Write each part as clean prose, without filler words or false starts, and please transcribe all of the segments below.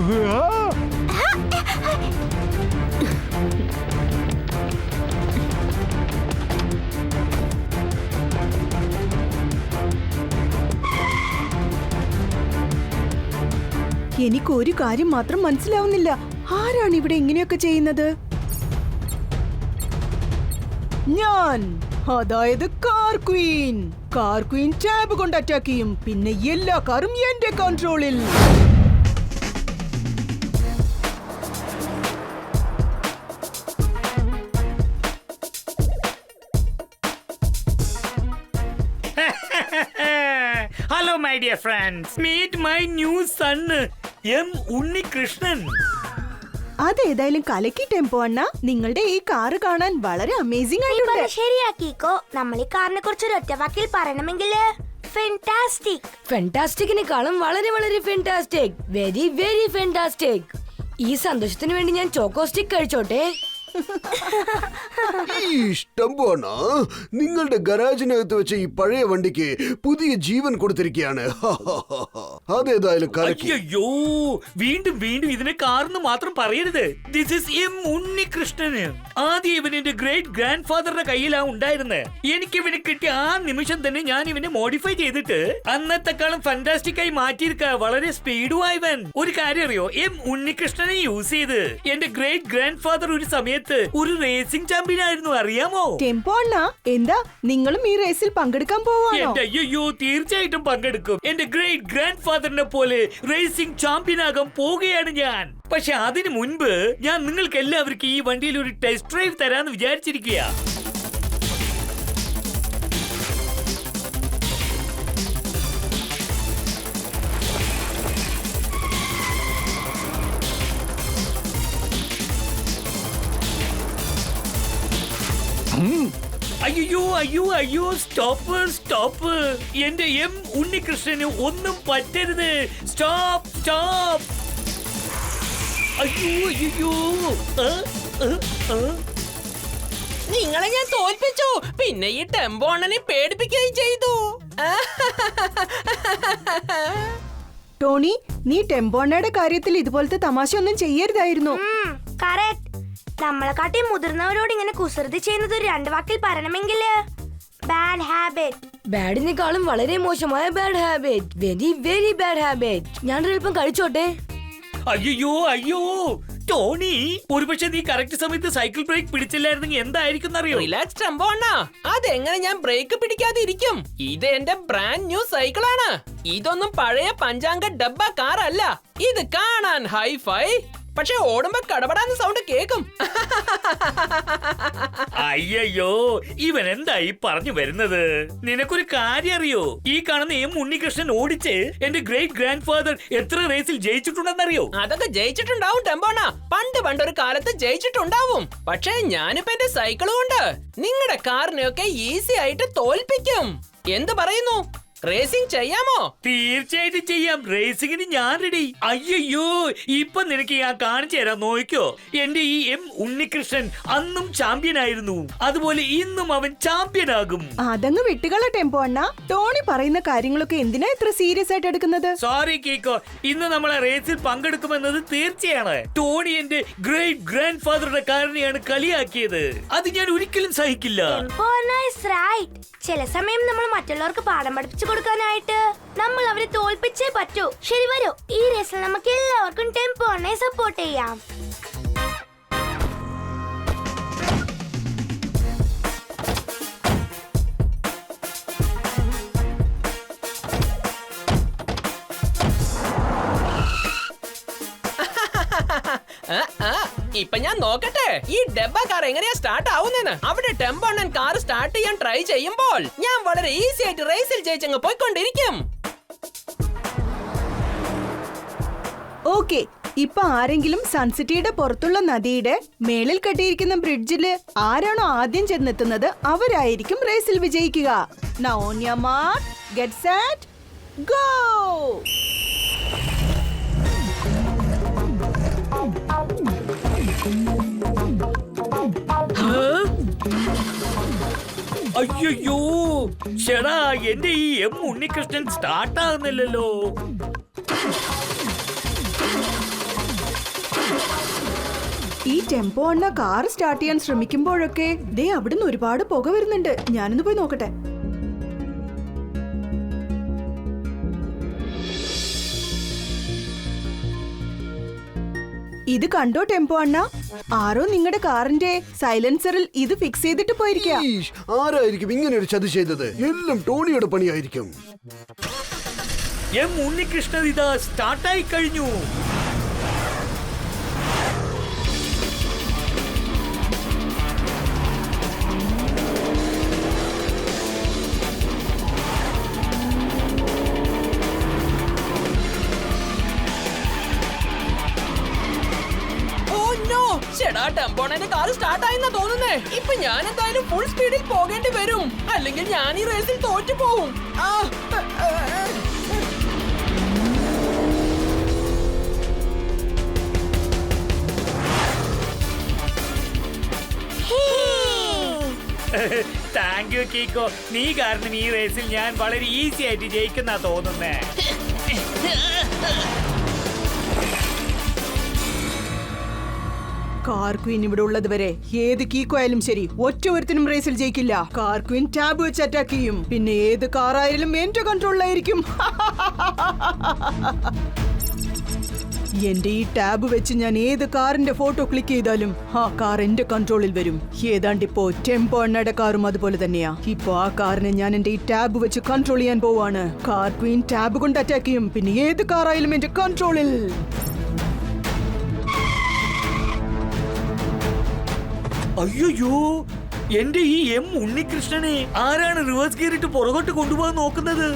എനിക്ക് ഒരു കാര്യം മാത്രം മനസ്സിലാവുന്നില്ല. ആരാണ് ഇവിടെ ഇങ്ങനെയൊക്കെ ചെയ്യുന്നത്? ഞാൻ, അതായത് car Queen. Car Queen tab കൊണ്ട് അറ്റാക്ക് ചെയ്യും. പിന്നെ എല്ലാ കാറും എന്റെ കൺട്രോളിൽ. Hello my dear friends. Meet my new son, M. Unnikrishnan. അതേതായാലും കലക്കി ടെമ്പോ അണ്ണ. നിങ്ങളുടെ ഈ കാറ് കാണാൻ വളരെ അമേസിംഗ് ആയിട്ടുണ്ട്. ശരിയാക്കിക്കോ. നമ്മൾ ഈ കാറിനെ കുറിച്ച് ഒരു ഒറ്റ വാക്കിൽ പറയണമെങ്കിൽ ഫാന്റാസ്റ്റിക്. ഫാന്റാസ്റ്റിക്കിനെക്കാളും വളരെ വളരെ ഫാന്റാസ്റ്റിക്. Very very fantastic. ഈ സന്തോഷത്തിന് വേണ്ടി ഞാൻ ചോക്കോ സ്റ്റിക്ക് കഴിച്ചോട്ടെ. ഇഷ്ടം പോണ നിങ്ങളുടെ ഗരാജിനകത്ത് വെച്ച ഈ പഴയ വണ്ടിക്ക് പുതിയ ജീവൻ കൊടുത്തിരിക്കുകയാണ്. അതേതായാലും അയ്യോ, വീണ്ടും വീണ്ടും ഇതിനെ കാർന്ന് മാത്രം പറയരുത്. ദിസ് ഇസ് എം ഉണ്ണികൃഷ്ണന്. ആദ്യം ഇവൻ എന്റെ ഗ്രേറ്റ് ഗ്രാൻഡ് ഫാദറിന്റെ കയ്യിലാ ഉണ്ടായിരുന്നത്. എനിക്ക് ഇവനെ കിട്ടിയ ആ നിമിഷം തന്നെ ഞാൻ ഇവനെ മോഡിഫൈ ചെയ്തിട്ട് അന്നത്തെക്കാളും ഫാന്റാസ്റ്റിക് ആയി മാറ്റിയിരിക്ക. വളരെ സ്പീഡുമായവൻ. ഒരു കാര്യം അറിയോ, എം ഉണ്ണികൃഷ്ണനെ യൂസ് ചെയ്ത് എന്റെ ഗ്രേറ്റ് ഗ്രാൻഡ് ഫാദർ ഒരു സമയത്ത് ഒരു റേസിംഗ് ചാമ്പ്യൻ ആയിരുന്നു, അറിയാമോ? ടെമ്പോ അണ്ണ, എന്താ നിങ്ങളും ഈ റേസിൽ പങ്കെടുക്കാൻ പോവാണോ? അയ്യോ, തീർച്ചയായിട്ടും പങ്കെടുക്കും. എന്റെ ഗ്രേറ്റ് ഗ്രാൻഡ് ഫാദറിനെ പോലെ റേസിംഗ് ചാമ്പ്യൻ ആകാൻ പോവുകയാണ് ഞാൻ. പക്ഷെ അതിനു മുൻപ് ഞാൻ നിങ്ങൾക്ക് എല്ലാവർക്കും ഈ വണ്ടിയിൽ ഒരു ടെസ്റ്റ് ഡ്രൈവ് തരാന്ന് വിചാരിച്ചിരിക്കുക. അയ്യോ, സ്റ്റോപ്പ്. എന്റെ എം ഉണ്ണികൃഷ്ണന് ഒന്നും പറ്റരുത്. സ്റ്റോപ്പ്. അയ്യോ. നിങ്ങളെ ഞാൻ തോൽപ്പിച്ചു. പിന്നെ ഈ ടെമ്പോ അണ്ണനെ പേടിപ്പിക്കുകയും ചെയ്തു. ടോണി, നീ ടെമ്പോ അണ്ണയുടെ കാര്യത്തിൽ ഇതുപോലത്തെ തമാശ ഒന്നും ചെയ്യരുതായിരുന്നു. കറക്റ്റ്. നമ്മളെക്കാട്ടി മുതിർന്നവരോട് ഇങ്ങനെ കുസൃതി ചെയ്യുന്നത് ഒരു രണ്ട് വാക്കിൽ പറയണമെങ്കിൽ ബാഡ് ഹാബിറ്റ്. ബാഡിനേക്കാളും വളരെ മോശമായ bad habit. Very very bad habit. ഞാനൊരൽപ്പം കഴിച്ചോട്ടെ. അയ്യോ ടോണി, ഒരുപക്ഷെ നീ കറക്റ്റ് സമയത്ത് സൈക്കിൾ ബ്രേക്ക് പിടിച്ചില്ലായിരുന്നെങ്കിൽ എന്തായിരിക്കും അറിയോ? റിലാക്സ് ടെമ്പോ അണ്ണാ, അതെങ്ങനെ ഞാൻ ബ്രേക്ക് പിടിക്കാതെ ഇരിക്കും? ഇത് എന്റെ ബ്രാൻഡ് ന്യൂ സൈക്കിളാണ്. ഇതൊന്നും പഴയ പഞ്ചാംഗ ഡബ്ബ കാർ അല്ല. ഇത് കാണാൻ ഹൈഫൈ, പക്ഷെ ഓടുമ്പോ കടപടാന്ന് സൗണ്ട് കേക്കും. അയ്യോ, ഇവൻ എന്തായി പറഞ്ഞു വരുന്നത്? നിനക്കൊരു കാര്യം അറിയോ? ഈ കാണുന്ന എം ഉണ്ണികൃഷ്ണൻ ഓടിച്ച് എന്റെ ഗ്രേറ്റ് ഗ്രാൻഡ് ഫാദർ എത്ര റേസിൽ ജയിച്ചിട്ടുണ്ടെന്നറിയോ? അതൊക്കെ ജയിച്ചിട്ടുണ്ടാവും ടെമ്പോണ. പണ്ടൊരു കാലത്ത് ജയിച്ചിട്ടുണ്ടാവും. പക്ഷെ ഞാനിപ്പോ എന്റെ സൈക്കിൾ കൊണ്ട് നിങ്ങളുടെ കാറിനെയൊക്കെ ഈസി ആയിട്ട് തോൽപ്പിക്കും. എന്ത് പറയുന്നു? റേസിംഗ് ചെയ്യാമോ? തീർച്ചയായിട്ടും ചെയ്യാം. റേസിംഗിന് ഞാൻ റെഡി. അയ്യോ, ഇപ്പൊ നിനക്ക് ഞാൻ കാണിച്ചു തരാം, നോക്കിയോ. എന്റെ ഈ എം ഉണ്ണികൃഷ്ണൻ അന്നും ചാമ്പ്യൻ ആയിരുന്നു, അതുപോലെ ഇന്നും അവൻ ചാമ്പ്യൻ ആകും. അതങ്ങ് വിട്ടുകള ടെമ്പോ അണ്ണ. ടോണി പറയുന്ന കാര്യങ്ങളൊക്കെ എന്തിനാ ഇത്ര സീരിയസ് ആയിട്ട് എടുക്കുന്നത്? സോറി കീക്കോ, ഇന്ന് നമ്മളെ റേസിൽ പങ്കെടുക്കുമെന്നത് തീർച്ചയാണ്. ടോണി എന്റെ ഗ്രേറ്റ് ഗ്രാൻഡ് ഫാദറുടെ കാരനെയാണ് കളിയാക്കിയത്. അത് ഞാൻ ഒരിക്കലും സഹിക്കില്ല. ചില സമയം നമ്മൾ മറ്റുള്ളവർക്ക് പാഠം പഠിപ്പിച്ചു കൊടുക്കാനായിട്ട് നമ്മൾ അവരെ തോൽപ്പിച്ചേ പറ്റൂ. ശരി, വരൂ, ഈ റേസിൽ നമുക്ക് എല്ലാവർക്കും ടെമ്പോ അണ്ണയെ സപ്പോർട്ട് ചെയ്യാം. ഇപ്പൊ ഞാൻ നോക്കട്ടെ ഈ ഡബ്ബ കാർ എങ്ങനെയാ സ്റ്റാർട്ട് ആവുന്നെന്ന്. അവിടെ ടെമ്പോ അണ്ണൻ കാർ സ്റ്റാർട്ട് ചെയ്യാൻ ട്രൈ ചെയ്യുമ്പോൾ ഞാൻ വളരെ ഈസി ആയിട്ട് റേസിൽ ജയിച്ചങ്ങ് പോയിക്കൊണ്ടിരിക്കും. ഓക്കെ, ഇപ്പൊ ആരെങ്കിലും സൺസിറ്റിയുടെ പുറത്തുള്ള നദിയുടെ മേളിൽ കെട്ടിയിരിക്കുന്ന ബ്രിഡ്ജില് ആരാണോ ആദ്യം ചെന്നെത്തുന്നത് അവരായിരിക്കും റേസിൽ വിജയിക്കുക. Now on your mark, get set, go! അയ്യോ, ചേടാ, എന്റെ ഈ എം ഉണ്ണികൃഷ്ണൻ സ്റ്റാർട്ട് ആകുന്നില്ലല്ലോ. ഈ ടെമ്പോ അണ്ണ കാർ സ്റ്റാർട്ട് ചെയ്യാൻ ശ്രമിക്കുമ്പോഴൊക്കെ ദേ അവിടുന്ന് ഒരുപാട് പുക വരുന്നുണ്ട്. ഞാനൊന്ന് പോയി നോക്കട്ടെ. ഇത് കണ്ടോ ടെമ്പോ അണ്ണ? ആരോ നിങ്ങളുടെ കാറിന്റെ സൈലൻസറിൽ ഇത് ഫിക്സ് ചെയ്തിട്ട് പോയിരിക്കുക. ഈഷ്, ആരായിരിക്കും ഇങ്ങനെ ഒരു ചതി ചെയ്തത്? എല്ലാം ടോണിയുടെ പണിയായിരിക്കും. എം ഉണ്ണികൃഷ്ണൻ ഇതാ സ്റ്റാർട്ടായി കഴിഞ്ഞു. ചേടാ ടെമ്പോണന്റെ കാർ സ്റ്റാർട്ട് ആയെന്നാ തോന്നുന്നേ. ഇപ്പൊ ഞാൻ എന്തായാലും ഫുൾ സ്പീഡിൽ പോകേണ്ടി വരും, അല്ലെങ്കിൽ ഞാൻ ഈ റേസിൽ തോറ്റു പോവും. Thank you Kicko. നീ കാരണം ഈ റേസിൽ ഞാൻ വളരെ ഈസി ആയിട്ട് ജയിക്കുന്ന തോന്നുന്നേ. കാർ ക്വീൻ ഇവിടെ ഉള്ളത് വരെ ഏത് കീക്കോ ആയാലും ശരി ഒറ്റ ഒരുത്തിനും റേസിൽ ജയിക്കില്ല. കാർ ക്വീൻ ടാബ് വെച്ച് അറ്റാക്ക് ചെയ്യും. പിന്നെ ഏത് കാറായാലും എന്റെ കൺട്രോളിലായിരിക്കും. എന്റെ ഈ ടാബ് വെച്ച് ഞാൻ ഏത് കാറിന്റെ ഫോട്ടോ ക്ലിക്ക് ചെയ്താലും ആ കാർ എന്റെ കൺട്രോളിൽ വരും. ഏതാണ്ടിപ്പോ ടെമ്പോ അണ്ണയുടെ കാറും അതുപോലെ തന്നെയാ. ഇപ്പൊ ആ കാറിനെ ഞാൻ എന്റെ ഈ ടാബ് വെച്ച് കൺട്രോൾ ചെയ്യാൻ പോവാണ്. കാർ ക്വീൻ ടാബ് കൊണ്ട് അറ്റാക്ക് ചെയ്യും. പിന്നെ ഏത് കാറായാലും എന്റെ കൺട്രോളിൽ. അയ്യോ, എന്റെ ഈ എം ഉണ്ണികൃഷ്ണനെ ആരാണ് റിവേഴ്സ് ഗിയറിട്ട് പുറകോട്ട് കൊണ്ടുപോകാൻ നോക്കുന്നത്?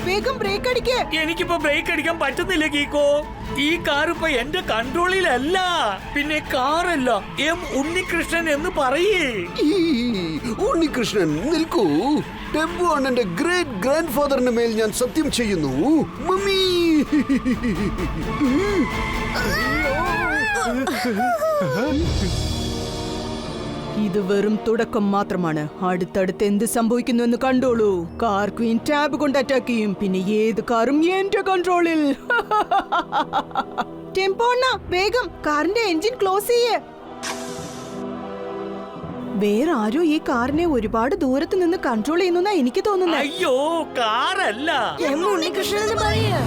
വേഗം ബ്രേക്ക് അടിക്കേ. എനിക്കിപ്പോ ബ്രേക്ക് അടിക്കാൻ പറ്റുന്നില്ല കീക്കോ. ഈ കാർ ഇപ്പൊ എന്റെ കൺട്രോളിലല്ല, പിന്നെ കാറല്ല, എം ഉണ്ണികൃഷ്ണൻ എന്ന് പറയേ. ഉണ്ണികൃഷ്ണൻ നിൽക്കൂ. ടെമ്പോ അണ്ണന്റെ ഗ്രേറ്റ് ഗ്രാൻഡ് ഫാദറിന്റെ മേൽ ഞാൻ സത്യം ചെയ്യുന്നു. മമ്മി, ഇത് വെറും തുടക്കം മാത്രമാണ്. അടുത്തടുത്ത് എന്ത് സംഭവിക്കുന്നു എന്ന് കണ്ടോളൂ. കാർ ക്വീൻ ടാബ് കൊണ്ട് അറ്റാക്ക് ചെയ്യും. പിന്നെ ഏത് കാറും എന്റെ കൺട്രോളിൽ. ടെമ്പോ അണ്ണ വേഗം കാറിന്റെ എഞ്ചിൻ ക്ലോസ് ചെയ്യേ. വേറെ ആരോ ഈ കാറിനെ ഒരുപാട് ദൂരത്ത് നിന്ന് കൺട്രോൾ ചെയ്യുന്ന എനിക്ക് തോന്നുന്നത്. അയ്യോ, കാറല്ല. എം ഉണ്ണികൃഷ്ണൻ എന്ന് പറയാ.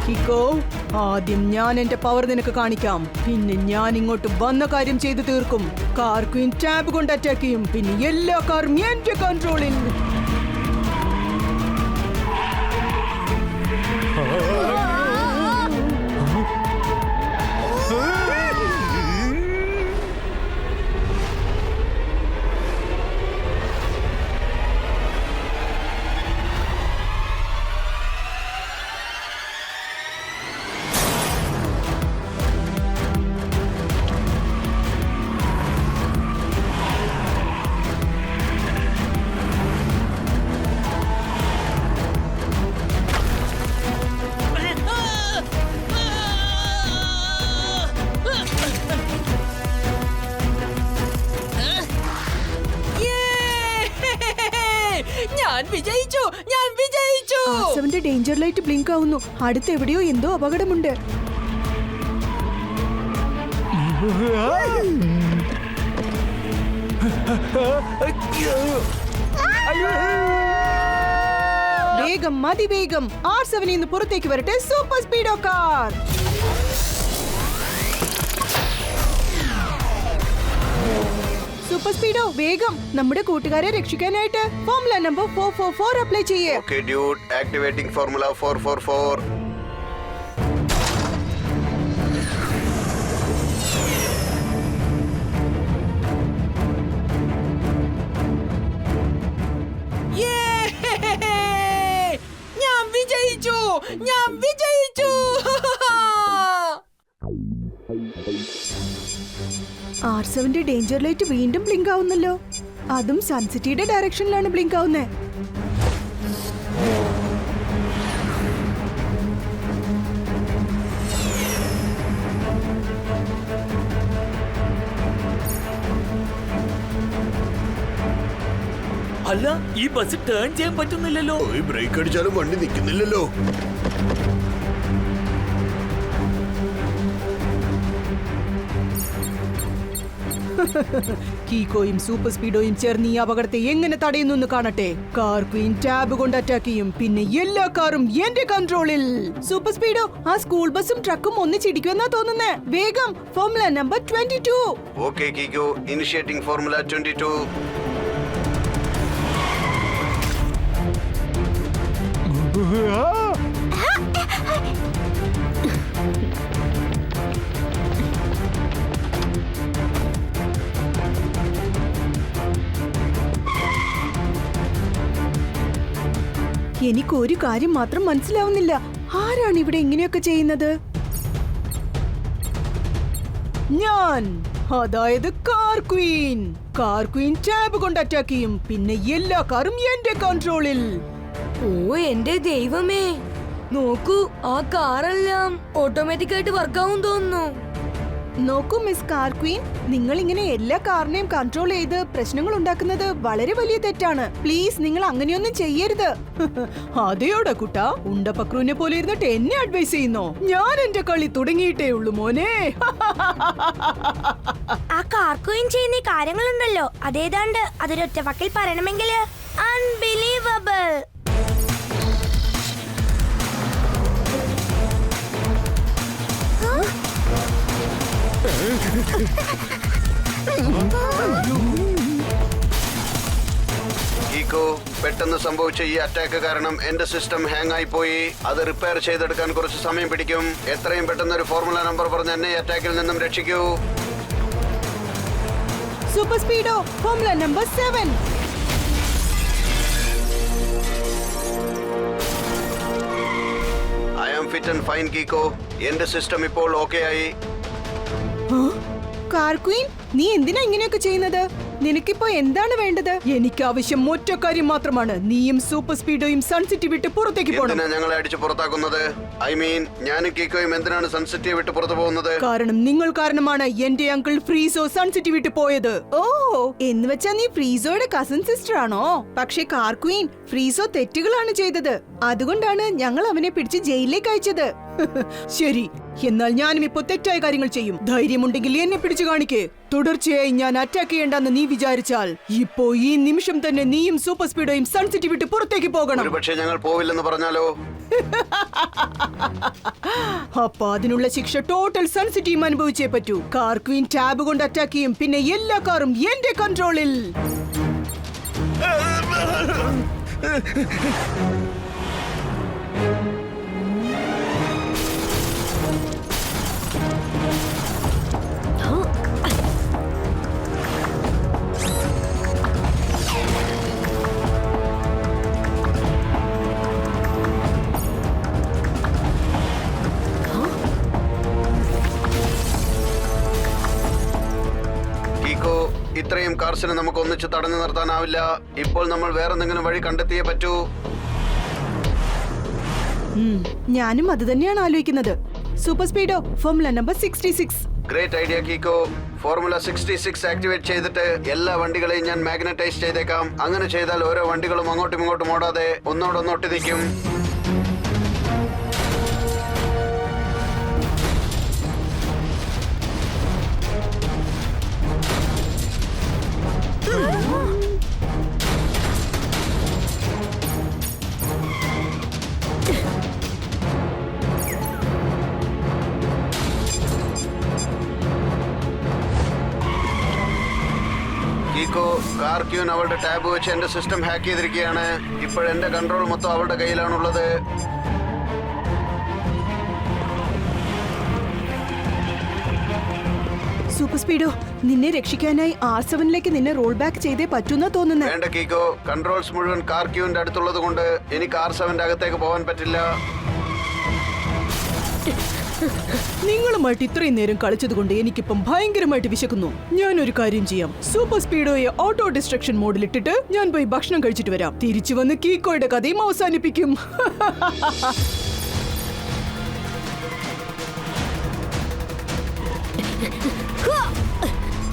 കിക്കോ, ആദ്യം ഞാൻ എന്റെ പവർ നിനക്ക് കാണിക്കാം. പിന്നെ ഞാൻ ഇങ്ങോട്ട് വന്ന കാര്യം ചെയ്തു തീർക്കും. കാർ ക്വീൻ ടാബ് കൊണ്ട് അറ്റാക്ക് ചെയ്യും. പിന്നെ എല്ലാ കാറും എന്റെ കൺട്രോളിൽ. ആസവന്റെ ഡേഞ്ചർ ലൈറ്റ് ബ്ലിങ്ക് ആവുന്നു. അടുത്ത് എവിടെയോ എന്തോ അപകടമുണ്ട്. വേഗം, മതി വേഗം. R7 നിന്ന് പുറത്തേക്ക് വരട്ടെ സൂപ്പർ സ്പീഡോ കാർ. സൂപ്പർ സ്പീഡോ വേഗം നമ്മുടെ കൂട്ടുകാരെ രക്ഷിക്കാനായിട്ട് ഫോർമുല നമ്പർ 444 അപ്ലൈ ചെയ്യേ. Okay dude, activating formula 444. ഞാൻ വിജയിച്ചു. R7ന്റെ ഡേഞ്ചർ ലൈറ്റ് വീണ്ടും ബ്ലിങ്ക് ആവുന്നല്ലോ. അതും സൺസിറ്റിയുടെ ഡയറക്ഷനിലാണ് ബ്ലിങ്ക് ആവുന്നത്. അല്ല, ഈ ബസ് ടേൺ ചെയ്യാൻ പറ്റുന്നില്ലല്ലോ. പോയി ബ്രേക്ക് അടിച്ചാലും വണ്ടി നിൽക്കുന്നില്ലല്ലോ. കീക്കോയും സൂപ്പർ സ്പീഡോയും ചേർന്ന് ഈ അപകടത്തെ എങ്ങനെ തടയുന്നു കാണട്ടെ. കാർ ക്വീൻ ടാബ് കൊണ്ട് അറ്റാക്ക് ചെയ്യും, പിന്നെ എല്ലാ കാറും എന്റെ കൺട്രോളിൽ. സൂപ്പർ സ്പീഡോ, ആ സ്കൂൾ ബസും ട്രക്കും ഒന്നിച്ചിടിക്കുമെന്നാ തോന്നുന്നേ. വേഗം formula number 22. Okay Kicko, initiating formula 22. എനിക്കൊരു കാര്യം മാത്രം മനസ്സിലാവുന്നില്ല. ആരാണ് ഇവിടെ ഇങ്ങനെയൊക്കെ ചെയ്യുന്നത്? ഞാൻ, അതായത് car Queen. Car Queen tab കൊണ്ട് അറ്റാക്ക് ചെയ്യും, പിന്നെ എല്ലാ കാറും എന്റെ കൺട്രോളിൽ. ഓ എന്റെ ദൈവമേ, നോക്കൂ, ആ കാറെല്ലാം ഓട്ടോമാറ്റിക് ആയിട്ട് വർക്കാവും തോന്നുന്നു. നോക്കൂ മിസ് കാർ ക്വീൻ, നിങ്ങൾ ഇങ്ങനെ എല്ലാ കാറിനെയും കൺട്രോൾ ചെയ്ത് പ്രശ്നങ്ങൾ ഉണ്ടാക്കുന്നത് വളരെ വലിയ തെറ്റാണ്. പ്ലീസ്, നിങ്ങൾ അങ്ങനെയൊന്നും ചെയ്യരുത്. അതെയോടാ കുട്ടാ, ഉണ്ടപ്പക്രൂനെ പോലെ ഇരുന്നിട്ട് എന്നെ അഡ്വൈസ് ചെയ്യുന്നോ? ഞാൻ എന്റെ കളി തുടങ്ങിയിട്ടേ ഉള്ളൂ മോനെ. ആ കാർക്കുകയും ചെയ്യുന്ന ഈ കാര്യങ്ങളുണ്ടല്ലോ, അതേതാണ്ട് അതൊരൊറ്റ വാക്കിൽ പറയണമെങ്കിൽ അൺബിലീവബിൾ. കീക്കോ, പെട്ടെന്ന് സംഭവിച്ച ഈ അറ്റാക്ക് കാരണം എന്റെ സിസ്റ്റം ഹാങ് ആയി പോയി. അത് റിപ്പയർ ചെയ്തെടുക്കാൻ കുറച്ച് സമയം പിടിക്കും. എത്രയും പെട്ടെന്ന് ഒരു ഫോർമുല നമ്പർ പറഞ്ഞ് എന്നെ ഈ അറ്റാക്കിൽ നിന്നും രക്ഷിക്കൂ. Super Speedo, formula number 7. I am fit and fine Kicko. എന്റെ സിസ്റ്റം ഇപ്പോൾ ഓക്കെ ആയി. കാർ ക്വീൻ, നീ എന്തിനാ ഇങ്ങനെയൊക്കെ ചെയ്യുന്നത്? നിനക്കിപ്പോ എന്താണ് വേണ്ടത്? എനിക്ക് ആവശ്യം ഒറ്റ കാര്യം മാത്രമാണ്. നീയും സൂപ്പർ സ്പീഡോയും സൺസിറ്റി വിട്ട് പുറത്തേക്ക് പോകണം. എന്തിനാ ഞങ്ങളെ അടിച്ച് പുറത്താക്കുന്നത്? ഐ മീൻ, ഞാനും കീക്കോയും എന്തിനാണ് സൺസിറ്റിയെ വിട്ട് പുറത്തു പോകുന്നത്? കാരണം നിങ്ങൾ കാരണമാണ് എന്റെ അങ്കിൾ ഫ്രീസോ സൺസിറ്റി വിട്ട് പോയത്. ഓ, എന്ന് വെച്ചാ നീ ഫ്രീസോയുടെ കസിൻ സിസ്റ്റർ ആണോ? പക്ഷേ കാർ ക്വീൻ, ഫ്രീസോ തെറ്റുകളാണ് ചെയ്തത്. അതുകൊണ്ടാണ് ഞങ്ങൾ അവനെ പിടിച്ച് ജയിലിലേക്ക് അയച്ചത്. ശരി, എന്നാൽ ഞാനും ഇപ്പോ തെറ്റായ കാര്യങ്ങൾ ചെയ്യും. ധൈര്യമുണ്ടെങ്കിൽ എന്നെ പിടിച്ചു കാണിക്കേ. തുടർച്ചയായി ഞാൻ അറ്റാക്ക് ചെയ്യേണ്ടെന്ന് നീ വിചാരിച്ചാൽ ഇപ്പോ ഈ നിമിഷം തന്നെ നീയും സൂപ്പർ സ്പീഡോയും സൺസിറ്റി വിട്ട് പുറത്തേക്ക് പോകണം. ഒരുപക്ഷെ ഞങ്ങൾ പോവില്ലെന്ന് പറഞ്ഞാലോ? അപ്പൊ അതിനുള്ള ശിക്ഷ ടോട്ടൽ സൺസിറ്റിയും അനുഭവിച്ചേ പറ്റൂ. കാർ ക്വീൻ ടാബ് കൊണ്ട് അറ്റാക്ക് ചെയ്യും, പിന്നെ എല്ലാ കാറും എന്റെ കൺട്രോളിൽ. ഇത്രയും കാർസിനെ നമുക്ക് ഒന്നിച്ച് തടഞ്ഞു നിർത്താനാവില്ല. ഇപ്പോൾ നമ്മൾ വേറെ എന്തെങ്കിലും വഴി കണ്ടെത്തിയേ പറ്റൂ. ഞാനും അത് തന്നെയാണ് ആലോചിക്കുന്നത്. Super Speedo, formula number 66. Great idea Kicko. Formula 66 activate ചെയ്തിട്ട് എല്ലാ വണ്ടികളെയും ഞാൻ മാഗ്നറ്റൈസ് ചെയ്തേക്കാം. അങ്ങനെ ചെയ്താൽ ഓരോ വണ്ടികളും അങ്ങോട്ടും ഇങ്ങോട്ടും ഓടാതെ ഒന്നോടൊന്നൊട്ടി നിൽക്കും. കാർ ക്യൂൻ അവളുടെ ടാബ് വെച്ച് എന്റെ സിസ്റ്റം ഹാക്ക് ചെയ്തിരിക്കുകയാണ്. ഇപ്പോഴെന്റെ കൺട്രോൾ മൊത്തം അവളുടെ കയ്യിലാണുള്ളത്. സൂപ്പർ സ്പീഡോ, നിന്നെ രക്ഷിക്കാനായി R7ലേക്ക് നിന്നെ റോൾ ബാക്ക് ചെയ്തേ പറ്റൂന്നാ തോന്നുന്നത്. വേണ്ട കീക്കോ, കൺട്രോൾസ് മുഴുവൻ കാർ ക്യൂവിന്റെ അടുത്തുള്ളത് കൊണ്ട് എനിക്ക് R7ന്റെ അകത്തേക്ക് പോകാൻ പറ്റില്ല. നിങ്ങളുമായിട്ട് ഇത്രയും നേരം കളിച്ചതുകൊണ്ട് എനിക്കിപ്പം ഭയങ്കരമായിട്ട് വിശക്കുന്നു. ഞാനൊരു കാര്യം ചെയ്യാം, സൂപ്പർ സ്പീഡോയെ ഓട്ടോ ഡിസ്ട്രക്ഷൻ മോഡിലിട്ടിട്ട് ഞാൻ പോയി ഭക്ഷണം കഴിച്ചിട്ട് വരാം. തിരിച്ചു വന്ന് കീക്കോയുടെ കഥയും അവസാനിപ്പിക്കും.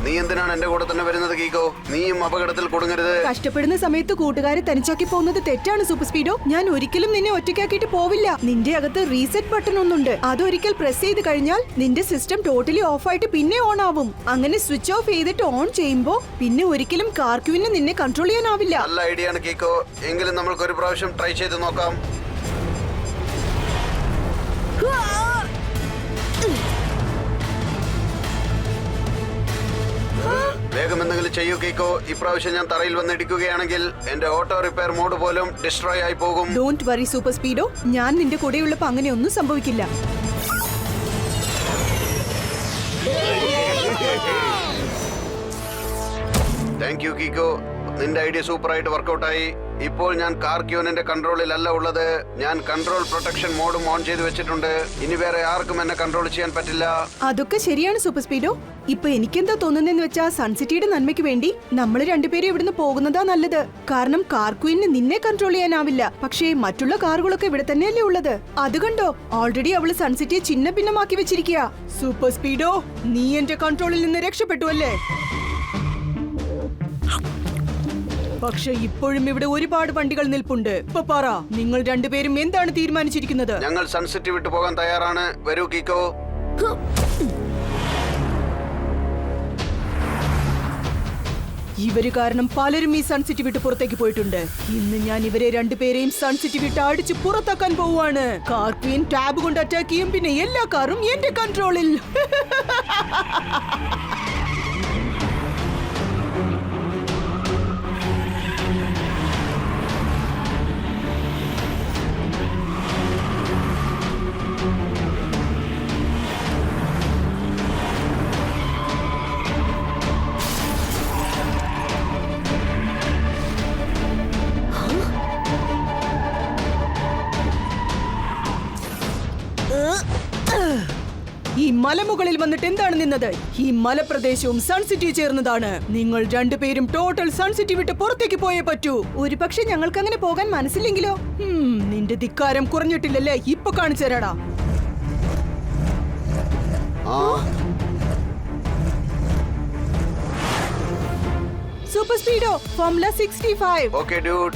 നീ എന്തിനാണ് എന്റെ കൂടെ തന്നെ വരുന്നത് കീക്കോ? നീയും അപകടത്തിൽ കുടുങ്ങരുത്. കഷ്ടപ്പെടുന്ന സമയത്ത് കൂട്ടുകാരെ തനിച്ചാക്കി പോകുന്നത് തെറ്റാണ് സൂപ്പർ സ്പീഡോ. ഞാൻ ഒരിക്കലും നിന്നെ ഒറ്റയ്ക്കാക്കിയിട്ട് പോവില്ല. നിന്റെ അകത്ത് റീസെറ്റ് ബട്ടൺ ഒന്നുണ്ട്. അതൊരിക്കൽ പ്രസ് ചെയ്ത് കഴിഞ്ഞാൽ നിന്റെ സിസ്റ്റം ടോട്ടലി ഓഫ് ആയിട്ട് പിന്നെ ഓൺ ആവും. അങ്ങനെ സ്വിച്ച് ഓഫ് ചെയ്തിട്ട് ഓൺ ചെയ്യുമ്പോ പിന്നെ ഒരിക്കലും കാർക്യൂവിന് നിന്നെ കൺട്രോൾ ചെയ്യാനാവില്ല. നല്ല ഐഡിയ ആണ് കീക്കോ. എങ്കിലും നമ്മൾക്ക് ഒരു പ്രാവശ്യം ട്രൈ ചെയ്ത് നോക്കാം. വേഗം എന്തെങ്കിലും ചെയ്യൂ കീക്കോ. ഇപ്രാവശ്യം ഞാൻ തറയിൽ വന്ന് ഇടിക്കുകയാണെങ്കിൽ എന്റെ ഓട്ടോ റിപ്പയർ മോഡ് പോലും ഡിസ്ട്രോയ് ആയി പോകും. ഡോണ്ട് വറി സൂപ്പർ സ്പീഡോ, ഞാൻ നിന്റെ കൂടെയുള്ളപ്പോ അങ്ങനെയൊന്നും സംഭവിക്കില്ല. Thank you Kicko. നിന്റെ ഐഡിയ സൂപ്പറായിട്ട് വർക്കൗട്ടായി. ഇപ്പോൾ ഞാൻ കാർക്യൂനിന്റെ കൺട്രോളിലല്ല ഉള്ളത്. ഞാൻ കൺട്രോൾ പ്രൊട്ടക്ഷൻ മോഡും ഓൺ ചെയ്ത് വെച്ചിട്ടുണ്ട്. ഇനി വേറെ ആർക്കും എന്നെ കൺട്രോൾ ചെയ്യാൻ പറ്റില്ല. അതൊക്കെ ശരിയാണ് സൂപ്പർ സ്പീഡോ. ഇപ്പൊ എനിക്കെന്താ തോന്നുന്നതെന്ന് വെച്ചാ സൺസിറ്റിയുടെ നന്മയ്ക്ക് വേണ്ടി നമ്മൾ രണ്ടുപേരും ഇവിടുന്ന് പോകുന്നതാ നല്ലത്. കാരണം കാർക്യൂവിന് നിന്നെ കൺട്രോൾ ചെയ്യാനാവില്ല. പക്ഷേ മറ്റുള്ള കാറുകളൊക്കെ ഇവിടെ തന്നെയല്ലേ ഉള്ളത്. അത് കണ്ടോ, ഓൾറെഡി അവള് സൺസിറ്റിയെ ചിന്ന ഭിന്നമാക്കി വെച്ചിരിക്കുക. സൂപ്പർ സ്പീഡോ, നീ എന്റെ കൺട്രോളിൽ നിന്ന് രക്ഷപ്പെട്ടു അല്ലേ? പക്ഷെ ഇപ്പോഴും ഇവിടെ ഒരുപാട് വണ്ടികൾ നിൽപ്പുണ്ട്. ഇപ്പൊ പറ, നിങ്ങൾ രണ്ടുപേരും എന്താണ് തീരുമാനിച്ചിരിക്കുന്നത്? ഞങ്ങൾ സൺസിറ്റി വിട്ടു പോകാൻ തയ്യാറാണ്. വരൂ കീക്കോ. ഇവര് കാരണം പലരും ഈ സൺസിറ്റി വിട്ട് പുറത്തേക്ക് പോയിട്ടുണ്ട്. ഇന്ന് ഞാൻ ഇവരെ രണ്ടുപേരെയും സൺസിറ്റി വിട്ട് അടിച്ച് പുറത്താക്കാൻ പോവാണ്. കാർക്വീൻ ടാബ് കൊണ്ട് അറ്റാക്ക് ചെയ്യും. പിന്നെ എല്ലാ കാറും എന്റെ കൺട്രോളിൽ. ഈ മലമുകളിൽ വന്നിട്ട് എന്താണ് നിന്നത്? ഈ മലപ്രദേശവും സൺസിറ്റി ചേർന്നതാണ്. നിങ്ങൾ രണ്ടുപേരും ടോട്ടൽ സൺസിറ്റി വിട്ട് പുറത്തേക്ക് പോയേ പറ്റൂ. ഒരു പക്ഷെ ഞങ്ങൾക്ക് അങ്ങനെ പോകാൻ മനസ്സില്ലെങ്കിലോ? നിന്റെ ധിക്കാരം കുറഞ്ഞിട്ടില്ലല്ലേ? ഇപ്പൊ കാണിച്ചു തരാടാ. Super Speedo formula 65. Okay dude.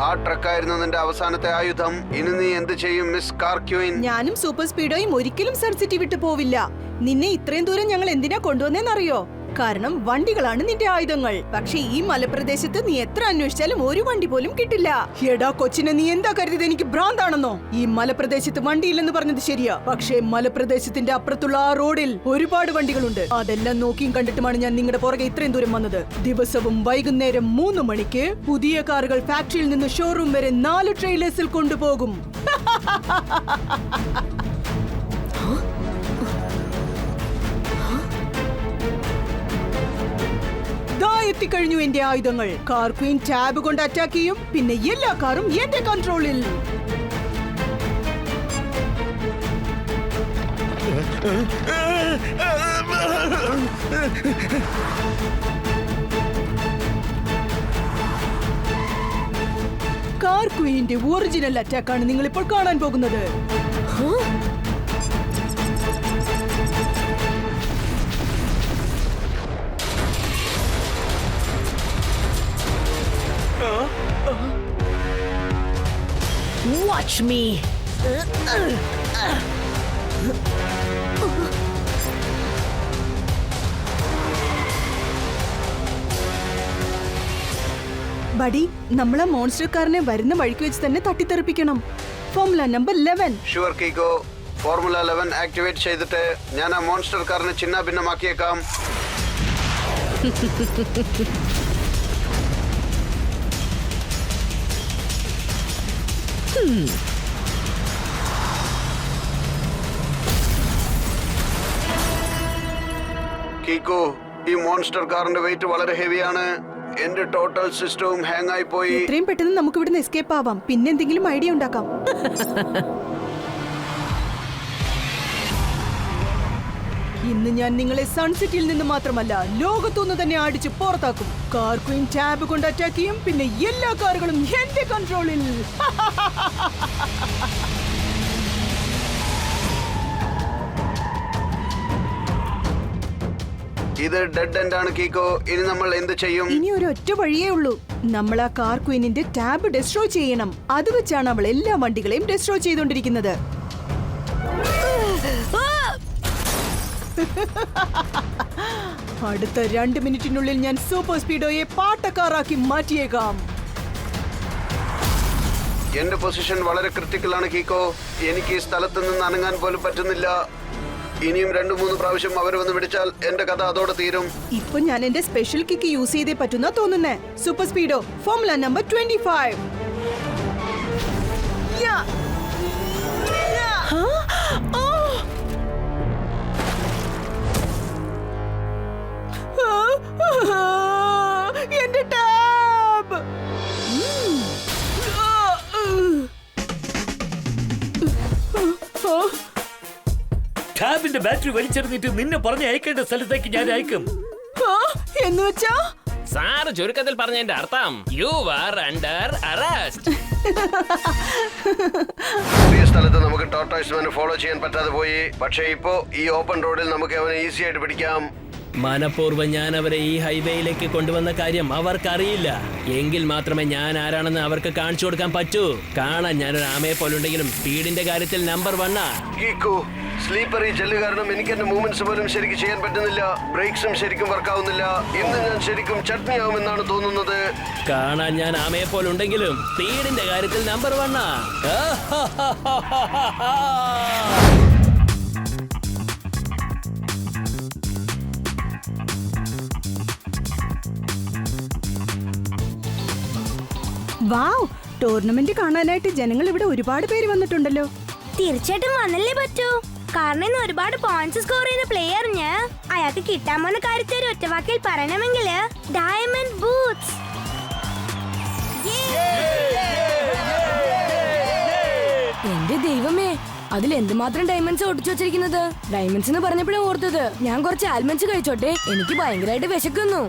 ആ ട്രക്കായിരുന്നു നിന്റെ അവസാനത്തെ ആയുധം. ഇനി നീ എന്ത് ചെയ്യും മിസ് കാർക്യൂൻ? ഞാനും സൂപ്പർ സ്പീഡോയും ഒരിക്കലും സൺസിറ്റി വിട്ടു പോവില്ല. നിന്നെ ഇത്രയും ദൂരം ഞങ്ങൾ എന്തിനാ കൊണ്ടുവന്നേന്നറിയോ? കാരണം വണ്ടികളാണ് നിന്റെ ആയുധങ്ങൾ. പക്ഷെ ഈ മലപ്രദേശത്ത് നീ എത്ര അന്വേഷിച്ചാലും ഒരു വണ്ടി പോലും കിട്ടില്ല. എടാ കൊച്ചിനെ, നീ എന്താ കരുതിയത് എനിക്ക് ഭ്രാന്താണെന്നോ? ഈ മലപ്രദേശത്ത് വണ്ടിയില്ലെന്ന് പറഞ്ഞത് ശരിയാ. പക്ഷേ മലപ്രദേശത്തിന്റെ അപ്പുറത്തുള്ള ആ റോഡിൽ ഒരുപാട് വണ്ടികളുണ്ട്. അതെല്ലാം നോക്കിയും കണ്ടിട്ടുമാണ് ഞാൻ നിങ്ങളുടെ പുറകെ ഇത്രയും ദൂരം വന്നത്. ദിവസവും വൈകുന്നേരം 3 മണിക്ക് പുതിയ കാറുകൾ ഫാക്ടറിയിൽ നിന്ന് ഷോറൂം വരെ 4 ട്രെയിലേഴ്സിൽ കൊണ്ടുപോകും. എത്തിക്കഴിഞ്ഞു എന്റെ ആയുധങ്ങൾ. കാർക്വീൻ ടാബ് കൊണ്ട് അറ്റാക്ക് ചെയ്യും. പിന്നെ എല്ലാ കാറും എന്റെ കൺട്രോളിൽ. കാർക്വീന്റെ ഒറിജിനൽ അറ്റാക്കാണ് നിങ്ങൾ ഇപ്പോൾ കാണാൻ പോകുന്നത്. Watch me. ബഡി, നമ്മളെ മോൺസ്റ്റർ കാറിനെ വരുന്ന വഴിക്ക് വെച്ച് തന്നെ തട്ടിത്തെറിപ്പിക്കണം. Formula number 11. Sure Kicko. Formula 11 activate ചെയ്തിട്ട് ഞാൻ ആ മോൺസ്റ്റർ കാറിനെ ചിന്ന ഭിന്നമാക്കിയേക്കാം. കീക്കു, ഈ മോൺസ്റ്റർ കാറിന്റെ വെയിറ്റ് വളരെ ഹെവിയാണ്. എന്റെ ടോട്ടൽ സിസ്റ്റവും ഹാങ് ആയി പോയി. എത്രയും പെട്ടെന്ന് നമുക്ക് ഇവിടുന്ന് എസ്കേപ്പ് ആവാം. പിന്നെ എന്തെങ്കിലും ഐഡിയ ഉണ്ടാക്കാം. ഇന്ന് ഞാൻ നിങ്ങളെ സൺസിറ്റിയിൽ നിന്ന് മാത്രമല്ല ലോകത്തുനിന്ന് തന്നെ അടിച്ച് പുറത്താക്കും. കാർ ക്വീൻ ടാബ് കൊണ്ട് അറ്റാക്ക് ചെയ്യും. പിന്നെ എല്ലാ കാറുകളും എന്റെ കൺട്രോളിൽ. ഇത് ഡെഡ് എൻഡ് ആണ് കീക്കോ. ഇനി നമ്മൾ എന്ത് ചെയ്യും? ഇനി ഒരു ഒറ്റ വഴിയേ ഉള്ളൂ. നമ്മൾ ആ കാർ ക്വീനിന്റെ ടാബ് ഡെസ്ട്രോയ് ചെയ്യണം. അത് വെച്ചാണ് അവൾ എല്ലാ വണ്ടികളെയും ഡെസ്ട്രോയ് ചെയ്തോണ്ടിരിക്കുന്നത്. അടുത്ത 2 മിനിറ്റിനുള്ളിൽ ഞാൻ സൂപ്പർ സ്പീഡോയെ പാട്ടക്കാറാക്കി മാറ്റിയേക്കാം. എന്റെ പൊസിഷൻ വളരെ ക്രിട്ടിക്കൽ ആണ് കീക്കോ. എനിക്ക് ഈ സ്ഥലത്ത് നിന്ന് അനങ്ങാൻ പോലും പറ്റുന്നില്ല. ഇനിയും 2-3 പ്രാവശ്യം അവർ വന്ന് പിടിച്ചാൽ എന്റെ കഥ അതോടെ തീരും. ഇപ്പൊ ഞാൻ എന്റെ സ്പെഷ്യൽ കിക്ക് യൂസ് ചെയ്തേ പറ്റുന്ന തോന്നുന്നേ. Super Speedo formula number 25. എന്റെ ടാബ്. ടാബിന്റെ ബാറ്ററി വലിച്ചെറിഞ്ഞിട്ട് നിന്നെ പറഞ്ഞ് അയക്കേണ്ട സ്ഥലത്തേക്ക് ഞാൻ അയക്കും. എന്ന് വെച്ചാ സാറ് ചുരുക്കത്തിൽ പറഞ്ഞതിന്റെ അർത്ഥം യു ആർ അണ്ടർ അറസ്റ്റ്. പുതിയ സ്ഥലത്ത് നമുക്ക് ടോർട്ടോയ്സ്മാനെ ഫോളോ ചെയ്യാൻ പറ്റാതെ പോയി. പക്ഷേ ഇപ്പോ ഈ ഓപ്പൺ റോഡിൽ നമുക്ക് അവനെ ഈസി ആയിട്ട് പിടിക്കാം. മനഃപൂർവ്വം ഞാൻ അവരെ ഈ ഹൈവേയിലേക്ക് കൊണ്ടുവന്ന കാര്യം അവർക്കറിയില്ല. എങ്കിൽ മാത്രമേ ഞാൻ ആരാണെന്ന് അവർക്ക് കാണിച്ചു കൊടുക്കാൻ പറ്റൂ. കാണാൻ ഞാനൊരു ആമയെ പോലുണ്ടെങ്കിലും സ്പീഡിന്റെ കാര്യത്തിൽ നമ്പർ 1. കീക്കു, സ്ലീപ്പർ ഈ ജെല്ല് കാരണം എനിക്ക് എന്റെ മൂവ്മെന്റ്സ് പോലും ശരിക്കും ചെയ്യാൻ പറ്റുന്നില്ല. ബ്രേക്സും ശരിക്കും വർക്കാവുന്നില്ല. ഇന്ന് ഞാൻ ശരിക്കും ചട്നി ആവുമെന്നാണ് തോന്നുന്നത്. കാണാൻ ഞാൻ ആമയെ പോലുണ്ടെങ്കിലും സ്പീഡിന്റെ കാര്യത്തിൽ നമ്പർ 1. വാവ്, ടൂർണമെന്റ് കാണാനായിട്ട് ജനങ്ങൾ ഇവിടെ ഒരുപാട് പേര് വന്നിട്ടുണ്ടല്ലോ. തീർച്ചയായിട്ടും വന്നല്ലേ പറ്റൂ. കാരണം ഇന്ന് ഒരുപാട് പോയിന്റ്സ് സ്കോർ ചെയ്യുന്ന പ്ലെയറിന് അയാൾക്ക് കിട്ടാൻ പോകുന്ന കാര്യത്തെ ഒരു ഒറ്റവാക്കിൽ പറയണമെങ്കിൽ ഡയമണ്ട് ബൂട്ട്സ്. എന്റെ ദൈവമേ, അതിൽ എന്തുമാത്രം ഡയമണ്ട്സ് ഒട്ടിച്ചു വെച്ചിരിക്കുന്നത്. ഡയമണ്ട്സ് എന്ന് പറഞ്ഞപ്പോഴും ഓർത്തത്. ഞാൻ കുറച്ച് ആൽമണ്ട്സ് കഴിച്ചോട്ടെ, എനിക്ക് ഭയങ്കരമായിട്ട് വിശക്കുന്നു.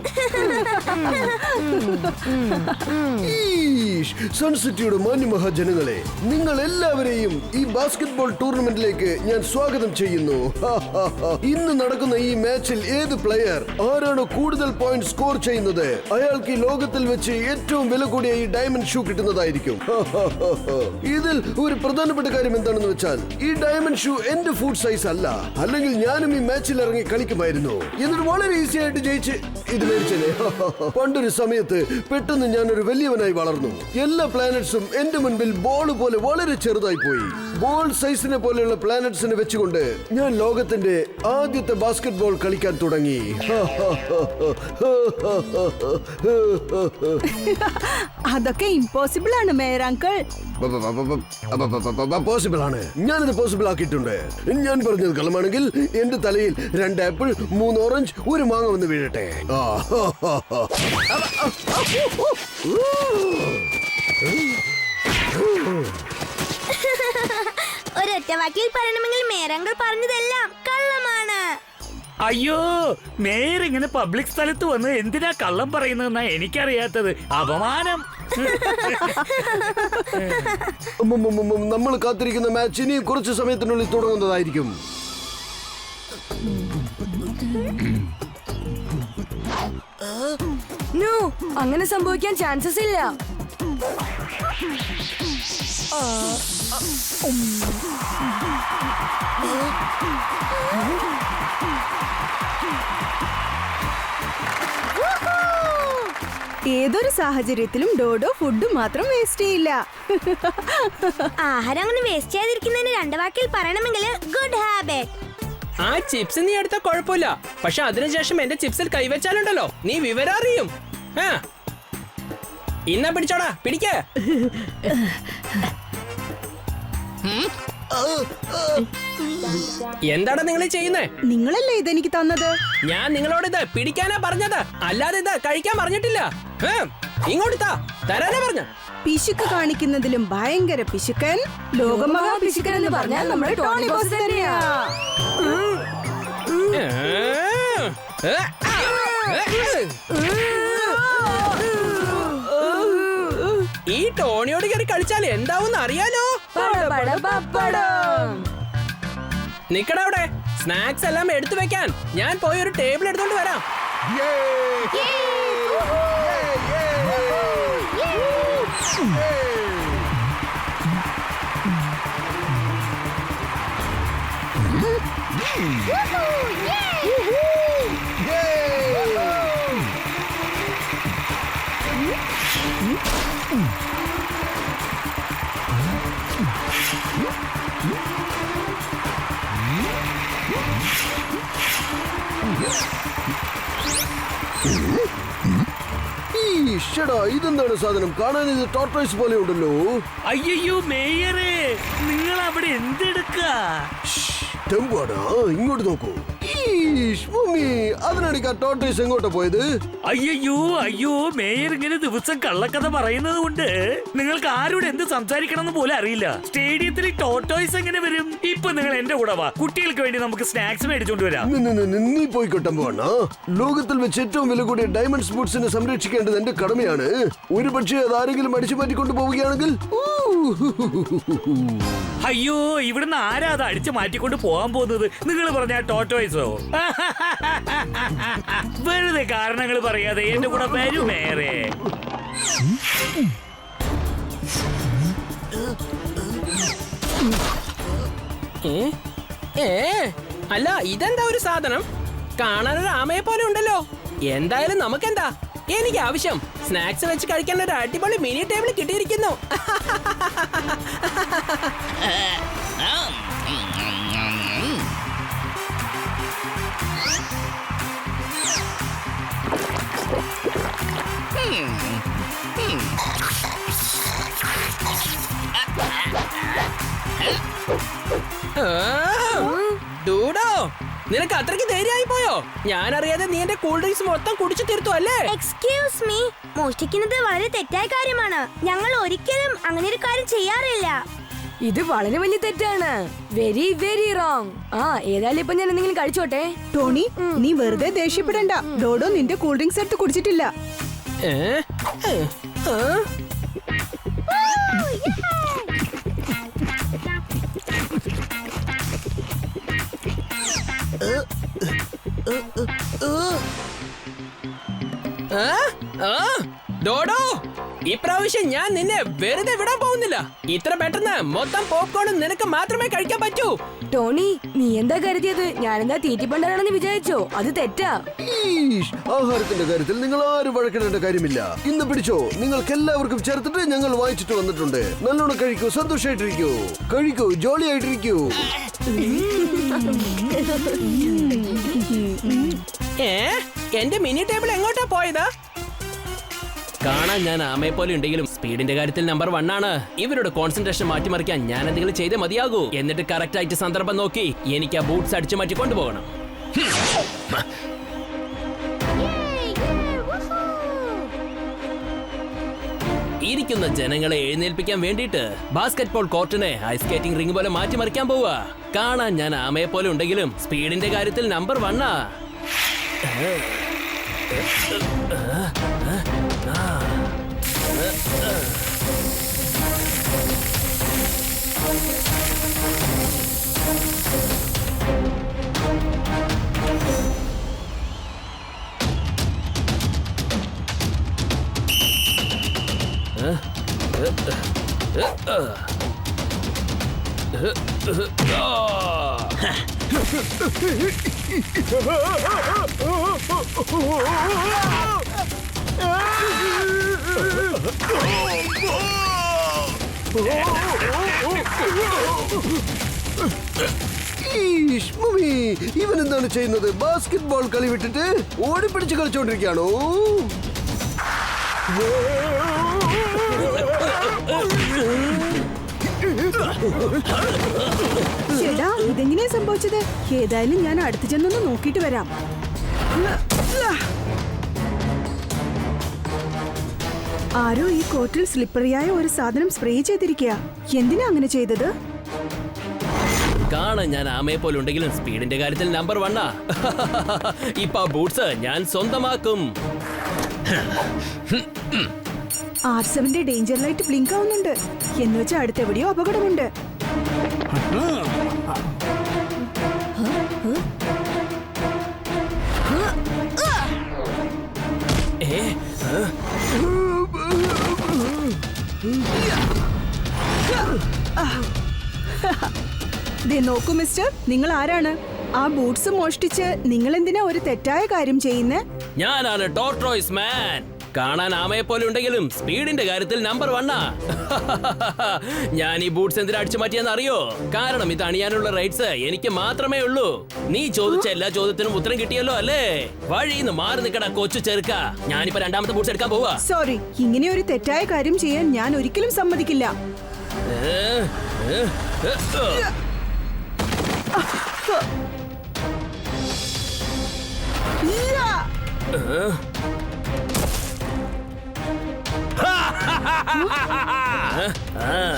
സൺസിറ്റിയുടെ മാന്യമഹാജനങ്ങളെ, നിങ്ങൾ എല്ലാവരെയും ഈ ബാസ്കറ്റ്ബോൾ ടൂർണമെന്റിലേക്ക് ഞാൻ സ്വാഗതം ചെയ്യുന്നു. ഇന്ന് നടക്കുന്ന ഈ മാച്ചിൽ ഏത് പ്ലെയർ ആരാണോ കൂടുതൽ പോയിന്റ് സ്കോർ ചെയ്യുന്നത് അയാൾക്ക് ഈ ലോകത്തിൽ വെച്ച് ഏറ്റവും വില കൂടിയ ഈ ഡയമണ്ട് ഷൂ കിട്ടുന്നതായിരിക്കും. ഇതിൽ ഒരു പ്രധാനപ്പെട്ട കാര്യം എന്താണെന്ന് വെച്ചാൽ ഈ ഡയമണ്ട് ഷൂ എന്റെ ഫുഡ് സൈസ് അല്ല. അല്ലെങ്കിൽ ഞാനും ഈ മാച്ചിൽ ഇറങ്ങി കളിക്കുമായിരുന്നു. എന്നിട്ട് വളരെ ഈസി ആയിട്ട് ജയിച്ച് ഇത് മേടിച്ചേ. പണ്ടൊരു സമയത്ത് പെട്ടെന്ന് ഞാനൊരു വലിയവനായി വളർന്നു. എല്ലാ പ്ലാനറ്റ്സും എന്റെ മുൻപിൽ ബോൾ പോലെ വളരെ ചെറുതായി പോയി. ബോൾ സൈസിനെ പോലെയുള്ള പ്ലാനറ്റ്സിനെ വെച്ചുകൊണ്ട് ഞാൻ ലോകത്തിന്റെ ആദ്യത്തെ ബാസ്കറ്റ്ബോൾ കളിക്കാൻ തുടങ്ങി. അതൊക്കെ ഇമ്പോസിബിൾ ആണ് മേയർ അങ്കിൾ. പോസിബിൾ ആണ്. ഞാനിത് പോസിബിൾ ആക്കിയിട്ടുണ്ട്. ഞാൻ പറഞ്ഞത് കള്ളമാണെങ്കിൽ എന്റെ തലയിൽ 2 ആപ്പിൾ, 3 ഓറഞ്ച്, 1 മാങ്ങ വന്ന് വീഴട്ടെ. ഒരു ഒറ്റവാക്കിൽ പറയണമെങ്കിൽ മേരങ്കൾ പറഞ്ഞതെല്ലാം കള്ളമാണ്. അയ്യോ, മേയർ ഇങ്ങനെ പബ്ലിക് സ്ഥലത്ത് വന്ന് എന്തിനാ കള്ളം പറയുന്നതെന്നാ എനിക്കറിയാത്തത്. അപമാനം. നമ്മൾ കാത്തിരിക്കുന്ന മാച്ച് ഇനി കുറച്ച് സമയത്തിനുള്ളിൽ തുടങ്ങുന്നതായിരിക്കും. നോ, അങ്ങനെ സംഭവിക്കാൻ ചാൻസസ് ഇല്ല. ഏതൊരു സാഹചര്യത്തിലും ഡോഡോ ഫുഡ് മാത്രം വേസ്റ്റ് ചെയ്യില്ല. ആഹാരം അങ്ങനെ വേസ്റ്റ് ചെയ്യാതിരിക്കുന്നതിന് 2 വാക്കിൽ പറയണമെങ്കിൽ ഗുഡ് ഹാബിറ്റ്. ആ ചിപ്സ് നീ എടുത്ത കുഴപ്പമില്ല. പക്ഷെ അതിനുശേഷം എന്റെ ചിപ്സിൽ കൈവച്ചാലുണ്ടല്ലോ നീ വിവരം അറിയും. ഇന്നാ പിടിച്ചോടാ, പിടിക്ക. എന്താണ് നിങ്ങൾ ചെയ്യുന്നേ? നിങ്ങളല്ലേ ഇതെനിക്ക് തന്നത്? ഞാൻ നിങ്ങളോട് ഇത് പിടിക്കാനാ പറഞ്ഞത്, അല്ലാതെ ഇത് കഴിക്കാൻ പറഞ്ഞിട്ടില്ല. ഇങ്ങോട്ട് തരാനാ പറഞ്ഞ. പിശുക്ക് കാണിക്കുന്നതിലും ഭയങ്കര പിശുക്കൻ ലോകമഹാ പിശുക്കൻ എന്ന് പറഞ്ഞാൽ നമ്മുടെ ടോണി ബോസ് തന്നെയാ. ഈ ടോണിയോട് കയറി കളിച്ചാൽ എന്താവും അറിയാലോ. നിക്കടാ അവിടെ. സ്നാക്സ് എല്ലാം എടുത്തു വെക്കാൻ ഞാൻ പോയി ഒരു ടേബിൾ എടുത്തോണ്ട് വരാം. ഇതെന്താണ് സാധനം? കാണാൻ ഇത് ടോർട്ടോയ്സ് പോലെ ഉണ്ടല്ലോ. അയ്യോ മേയറേ, നിങ്ങൾ അവിടെ എന്തെടുക്ക? ഇങ്ങോട്ട് നോക്കൂ. അതിനാണ് ടോർട്ടോയ്സ് എങ്ങോട്ടാ പോയത്? അയ്യോ മേയർ ഇങ്ങനെ ദിവസം കള്ളക്കഥ പറയുന്നത് കൊണ്ട് നിങ്ങൾക്ക് ആരോട് എന്ത് സംസാരിക്കണം എന്ന് പോലും അറിയില്ല. സ്റ്റേഡിയത്തിൽ ടോർട്ടോയ്സ് എങ്ങനെ വരും? ഇപ്പൊ നിങ്ങൾ എന്റെ കൂടെ വാ, കുട്ടികൾക്ക് വേണ്ടി നമുക്ക് സ്നാക്സ് മേടിച്ചോണ്ട് വരാം. നീ പോയിക്കോട്ടെ പോവാണ്. ലോകത്തിൽ വെച്ച് ഏറ്റവും വില കൂടിയ ഡയമണ്ട് സ്പോർട്സിനെ സംരക്ഷിക്കേണ്ടത് എന്റെ കടമയാണ്. ഒരു പക്ഷേ അതാരെങ്കിലും അടിച്ചു മാറ്റിക്കൊണ്ട് പോവുകയാണെങ്കിൽ അയ്യോ, ഇവിടുന്ന് ആരാ അത് അടിച്ചു മാറ്റിക്കൊണ്ട് പോകാൻ പോകുന്നത്? നിങ്ങൾ പറഞ്ഞ ടോട്ടോയ്സോ? വെറുതെ കാരണങ്ങൾ പറയാതെ എന്റെ കൂടെ വരൂ മേയറേ. അല്ല, ഇതെന്താ ഒരു സാധനം? കാണാനൊരു ആമയെ പോലെ ഉണ്ടല്ലോ. എന്തായാലും നമുക്കെന്താ, എനിക്ക് ആവശ്യം സ്നാക്സ് വെച്ച് കഴിക്കാൻ ഒരു അടിപൊളി മിനി ടേബിൾ കിട്ടിയിരിക്കുന്നു. ഡൂഡോ, നിനക്ക് അത്രയ്ക്ക് ധൈര്യമായി പോയോ? ഞാൻ അറിയാതെ നീ എന്റെ കൂൾ ഡ്രിങ്ക്സ് മൊത്തം കുടിച്ചു തീർത്തു അല്ലേ? എക്സ്ക്യൂസ് മീ, മോഷ്ടിക്കുന്നത് വളരെ തെറ്റായ കാര്യമാണ്. ഞങ്ങൾ ഒരിക്കലും അങ്ങനെ ഒരു കാര്യം ചെയ്യാറില്ല. ഇത് വളരെ വലിയ തെറ്റാണ്. Very very wrong. ഏതായാലും ഇപ്പൊ ഞാൻ എന്തെങ്കിലും കഴിച്ചോട്ടെ. ടോണി, നീ വെറുതെ ദേഷ്യപ്പെടണ്ട. ഡോഡോ നിന്റെ കൂൾ ഡ്രിങ്ക്സ് എടുത്ത് കുടിച്ചിട്ടില്ല. ഡോഡോ, ഇപ്രാവശ്യം ഞാൻ നിന്നെ വെറുതെ വിടാൻ പോകുന്നില്ല. ഇത്ര പെട്ടെന്ന് മൊത്തം പോപ്കോണും നിനക്ക് മാത്രമേ കഴിക്കാൻ പറ്റൂ. ടോണി, നീ എന്താ കരുതിയത്? ഞാനെന്താ തീറ്റിപ്പണ്ടാണെന്ന് വിചാരിച്ചോ? അത് തെറ്റാ. ആഹാരത്തിന്റെ കാര്യത്തിൽ നിങ്ങൾ ആരും വഴക്കിടേണ്ട കാര്യമില്ല. ഇന്ന് പിടിച്ചോ, നിങ്ങൾക്ക് എല്ലാവർക്കും ചേർത്തിട്ട് ഞങ്ങൾ വാങ്ങിച്ചിട്ട് വന്നിട്ടുണ്ട്. നല്ലോണം കഴിക്കൂ, സന്തോഷമായിട്ടിരിക്കൂ, കഴിക്കൂ, ജോളി ആയിട്ടിരിക്കൂ. എന്റെ മിനി ടേബിൾ എങ്ങോട്ടാ പോയത്? കാണാൻ ഞാൻ ആമയെ പോലെ ഉണ്ടെങ്കിലും സ്പീഡിന്റെ കാര്യത്തിൽ നമ്പർ 1 ആണ്. ഇവരുടെ കോൺസെൻട്രേഷൻ മാറ്റിമറിക്കാൻ ഞാൻ എന്തെങ്കിലും ചെയ്തേ മതിയാകൂ. എന്നിട്ട് കറക്റ്റ് ആയിട്ട് സന്ദർഭം നോക്കി എനിക്ക് ആ ബൂട്ട്സ് അടിച്ചു മാറ്റി കൊണ്ടുപോകണം. ഇരിക്കുന്ന ജനങ്ങളെ എഴുന്നേൽപ്പിക്കാൻ വേണ്ടിയിട്ട് ബാസ്കറ്റ്ബോൾ കോർട്ടിനെ ഐസ് സ്കേറ്റിംഗ് റിംഗ് പോലെ മാറ്റിമറിക്കാൻ പോവാ. കാണാൻ ഞാൻ ആമയെ പോലെ ഉണ്ടെങ്കിലും സ്പീഡിന്റെ കാര്യത്തിൽ നമ്പർ 1 ആ. ഇവൻ എന്താണ് ചെയ്യുന്നത്? ബാസ്കറ്റ്ബോൾ കളി വിട്ടിട്ട് ഓടിപ്പിടിച്ച് കളിച്ചോണ്ടിരിക്കുകയാണോ? ചേട്ടാ ഇതെങ്ങനെയാ സംഭവിച്ചത്? ഏതായാലും ഞാൻ അടുത്ത് ചെന്നൊന്ന് നോക്കിയിട്ട് വരാം. ആരോ ഈ കോട്ടിൽ സ്ലിപ്പറിയായ ഒരു സാധനം സ്പ്രേ ചെയ്തിരിക്കുക. എന്തിനാ അങ്ങനെ ചെയ്തത്? കാണാൻ ഞാൻ ആമയെ പോലെ ഉണ്ടെങ്കിലും സ്പീഡിന്റെ കാര്യത്തിൽ നമ്പർ 1 ഇപ്പൊ ബൂട്ട്സ് ഞാൻ സ്വന്തമാക്കും. R7ന്റെ ഡേഞ്ചർ ലൈറ്റ് ബ്ലിങ്ക് ആവുന്നുണ്ട്. എന്ന് വെച്ചാൽ അടുത്തെവിടെയോ അപകടമുണ്ട്. ദേ നോക്കൂ മിസ്റ്റർ, നിങ്ങൾ ആരാണ്? ആ ബൂട്ട്സ് മോഷ്ടിച്ച് നിങ്ങൾ എന്തിനാ ഒരു തെറ്റായ കാര്യം ചെയ്യുന്നേ? ഞാനാണ് ടോർട്രോയ്സ് മാൻ. കാണാൻ ആമയെ പോലെ ഉണ്ടെങ്കിലും സ്പീഡിന്റെ കാര്യത്തിൽ നമ്പർ 1. ഞാൻ ഈ ബൂട്ട്സ് എന്തിനാ അടിച്ചു മാറ്റിയെന്ന് അറിയോ? കാരണം ഇത് അണിയാനുള്ള റൈറ്റ്സ് എനിക്ക് മാത്രമേ ഉള്ളൂ. നീ ചോദിച്ച എല്ലാ ചോദ്യത്തിനും ഉത്തരം കിട്ടിയല്ലോ അല്ലേ? വഴിന്ന് മാറി നിൽക്കട കൊച്ചു ചെറുക്ക. ഞാനിപ്പോ രണ്ടാമത്തെ ബൂട്ട്സ് എടുക്കാൻ പോവാ. സോറി, ഇങ്ങനെ ഒരു തെറ്റായ കാര്യം ചെയ്യാൻ ഞാൻ ഒരിക്കലും സമ്മതിക്കില്ല.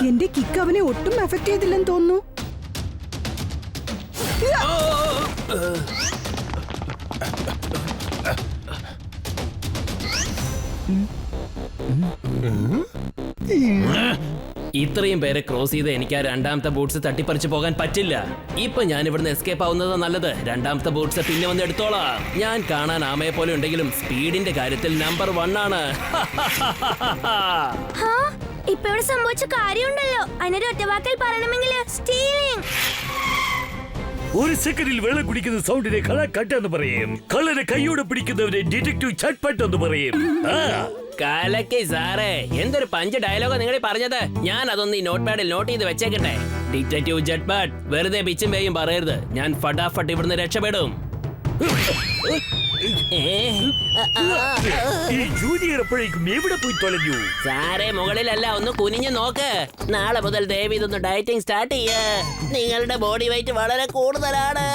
എന്റെ കിക്ക് അവനെ ഒട്ടും എഫക്ട് ചെയ്തില്ലെന്ന് തോന്നുന്നു. ഇത്രയും പേരെ ക്രോസ് ചെയ്ത് എനിക്ക് ആ രണ്ടാമത്തെ ബൂട്ട്സ് തട്ടിപ്പറിച്ചു പോകാൻ പറ്റില്ല. ഇപ്പൊ ഞാൻ ഇവിടുന്ന് എസ്കേപ്പ് ആവുന്നത് നല്ലത്. രണ്ടാമത്തെ ബൂട്ട്സ് പിന്നെ വന്ന് എടുത്തോളാം. ഞാൻ കാണാൻ ആമയെ പോലെ ഉണ്ടെങ്കിലും സ്പീഡിന്റെ കാര്യത്തിൽ നമ്പർ 1 ആണ്. ഇപ്പൊ ഇവിടെ സംഭവിച്ച കാര്യമുണ്ടല്ലോ, അതിനൊരു ഒറ്റവാക്കിൽ പറയണമെങ്കിൽ സ്റ്റീലിംഗ്. ഒരു സെക്കൻഡിൽ വെള്ളം കുടിക്കുന്ന സൗണ്ടിനെ കളക്കട്ട് എന്ന് പറയും. കളരെ കൈയോടെ പിടിക്കുന്നവരെ ഡിറ്റക്റ്റീവ് ചട്ട്പട്ട് എന്ന് പറയും. കാലക്കെ സാറേ, എന്തൊരു പഞ്ച് ഡയലോഗാ നിങ്ങൾ പറഞ്ഞത്. ഞാൻ അതൊന്ന് ഈ നോട്ട് പാഡിൽ നോട്ട് ചെയ്ത് വെച്ചേക്കട്ടെ. ഡിറ്റക്റ്റീവ് ജട്ട്പട്ട്, വെറുതെ പിച്ചും പേയും പറയരുത്. ഞാൻ ഫട്ടാഫട്ട് ഇവിടുന്ന് രക്ഷപ്പെടും. ഈ ജൂനിയർ എപ്പോഴേക്കും എവിടെ പോയി തൊലഞ്ഞു? സാറേ മുകളിലല്ല, ഒന്ന് കുനിഞ്ഞു നോക്ക്. നാളെ മുതൽ ദയവ് ഇതൊന്ന് ഡയറ്റിംഗ് സ്റ്റാർട്ട് ചെയ്യ്. നിങ്ങളുടെ ബോഡി വെയിറ്റ് വളരെ കൂടുതലാണ്.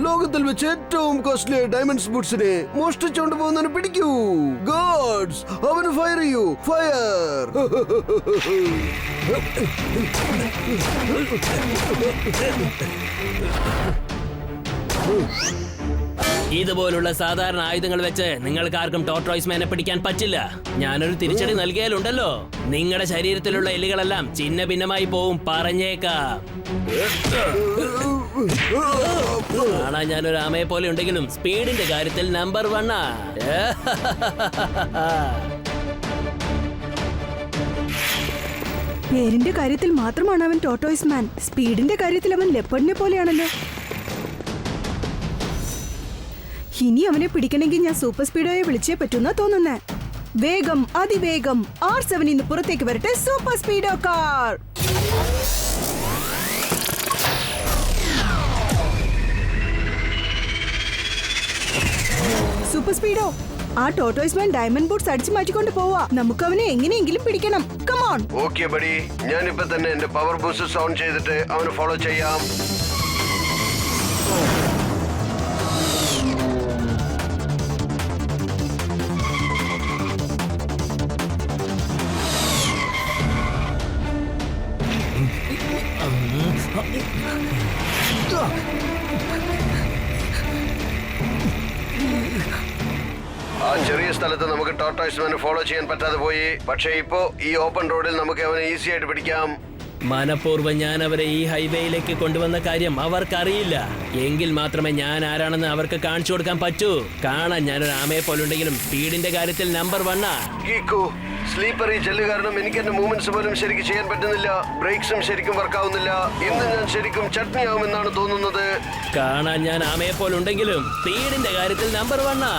ലോകത്തിൽ വെച്ച് ഏറ്റവും കോസ്റ്റ്ലി ഡയമണ്ട്സ് ബൂട്ട്സിനെ മോഷ്ടിച്ചോണ്ട് പോകുന്നവനെ പിടിക്കൂ. ഗോഡ്സ്, അവന് ഫയർ ചെയ്യൂ. ഫയർ. ഇതുപോലുള്ള സാധാരണ ആയുധങ്ങൾ വെച്ച് നിങ്ങൾക്ക് ആർക്കും ടോർട്രോയ്സ് മാനെ പിടിക്കാൻ പറ്റില്ല. ഞാനൊരു തിരിച്ചടി നൽകിയാലുണ്ടല്ലോ, നിങ്ങളുടെ ശരീരത്തിലുള്ള എല്ലുകളെല്ലാം ചിന്ന ഭിന്നമായി പോവും, പറഞ്ഞേക്കാം. കാണാൻ ഞാനൊരു ആമയെ പോലെ ഉണ്ടെങ്കിലും സ്പീഡിന്റെ കാര്യത്തിൽ നമ്പർ 1. പേരിന്റെ കാര്യത്തിൽ മാത്രമാണ് അവൻ ടോർട്ടോയ്സ് മാൻ. സ്പീഡിന്റെ കാര്യത്തിൽ അവൻ ലെപ്പർഡിനെ പോലെയാണല്ലോ. ഇനി അവനെ പിടിക്കണമെങ്കിൽ ഞാൻ സൂപ്പർ സ്പീഡോയെ വിളിച്ചേ പറ്റുന്ന തോന്നുന്നേ. വേഗം, അതിവേഗം R7 ഇന്ന് പുറത്തേക്ക് വരട്ടെ. Super Speedo car. Super Speedo, ആ ടോർട്ടോയ്സ് മാൻ ഡയമണ്ട് ബൂട്ട്സ് അടിച്ചു മാറ്റിക്കൊണ്ട് പോവാ. നമുക്ക് അവനെ എങ്ങനെയെങ്കിലും പിടിക്കണം. കമോൺ. ഓക്കെ ബഡി, ഞാനിപ്പോ തന്നെ എന്റെ പവർ ബൂസ്റ്റർ ഓൺ ചെയ്തിട്ട് അവന് ഫോളോ ചെയ്യാം. ആ ചെറിയ സ്ഥലത്ത് നമുക്ക് ടോർട്ടോയ്സ് മാനെ ഫോളോ ചെയ്യാൻ പറ്റാതെ പോയി. പക്ഷേ ഇപ്പോ ഈ ഓപ്പൺ റോഡിൽ നമുക്ക് അവനെ ഈസി ആയിട്ട് പിടിക്കാം. മനഃപൂർവ്വം ഞാൻ അവരെ ഈ ഹൈവേയിലേക്ക് കൊണ്ടുവന്ന കാര്യം അവർക്കറിയില്ല. എങ്കിൽ മാത്രമേ ഞാൻ ആരാണെന്ന് അവർക്ക് കാണിച്ചു കൊടുക്കാൻ പറ്റൂ. കാണാൻ ഞാനൊരു ആമയെ പോലുണ്ടെങ്കിലും സ്പീഡിന്റെ കാര്യത്തിൽ നമ്പർ 1. കീക്കു, സ്ലീപ്പർ ഈ ജെല്ല് കാരണം എനിക്ക് എന്റെ മൂവ്മെന്റ്സ് പോലും ശരിക്കും ചെയ്യാൻ പറ്റുന്നില്ല. ബ്രേക്സും ശരിക്കും വർക്കാവുന്നില്ല. ഇന്ന് ഞാൻ ശരിക്കും ചട്നി ആവുമെന്നാണ് തോന്നുന്നത്. കാണാൻ ഞാൻ ആമയെ പോലുണ്ടെങ്കിലും സ്പീഡിന്റെ കാര്യത്തിൽ നമ്പർ 1.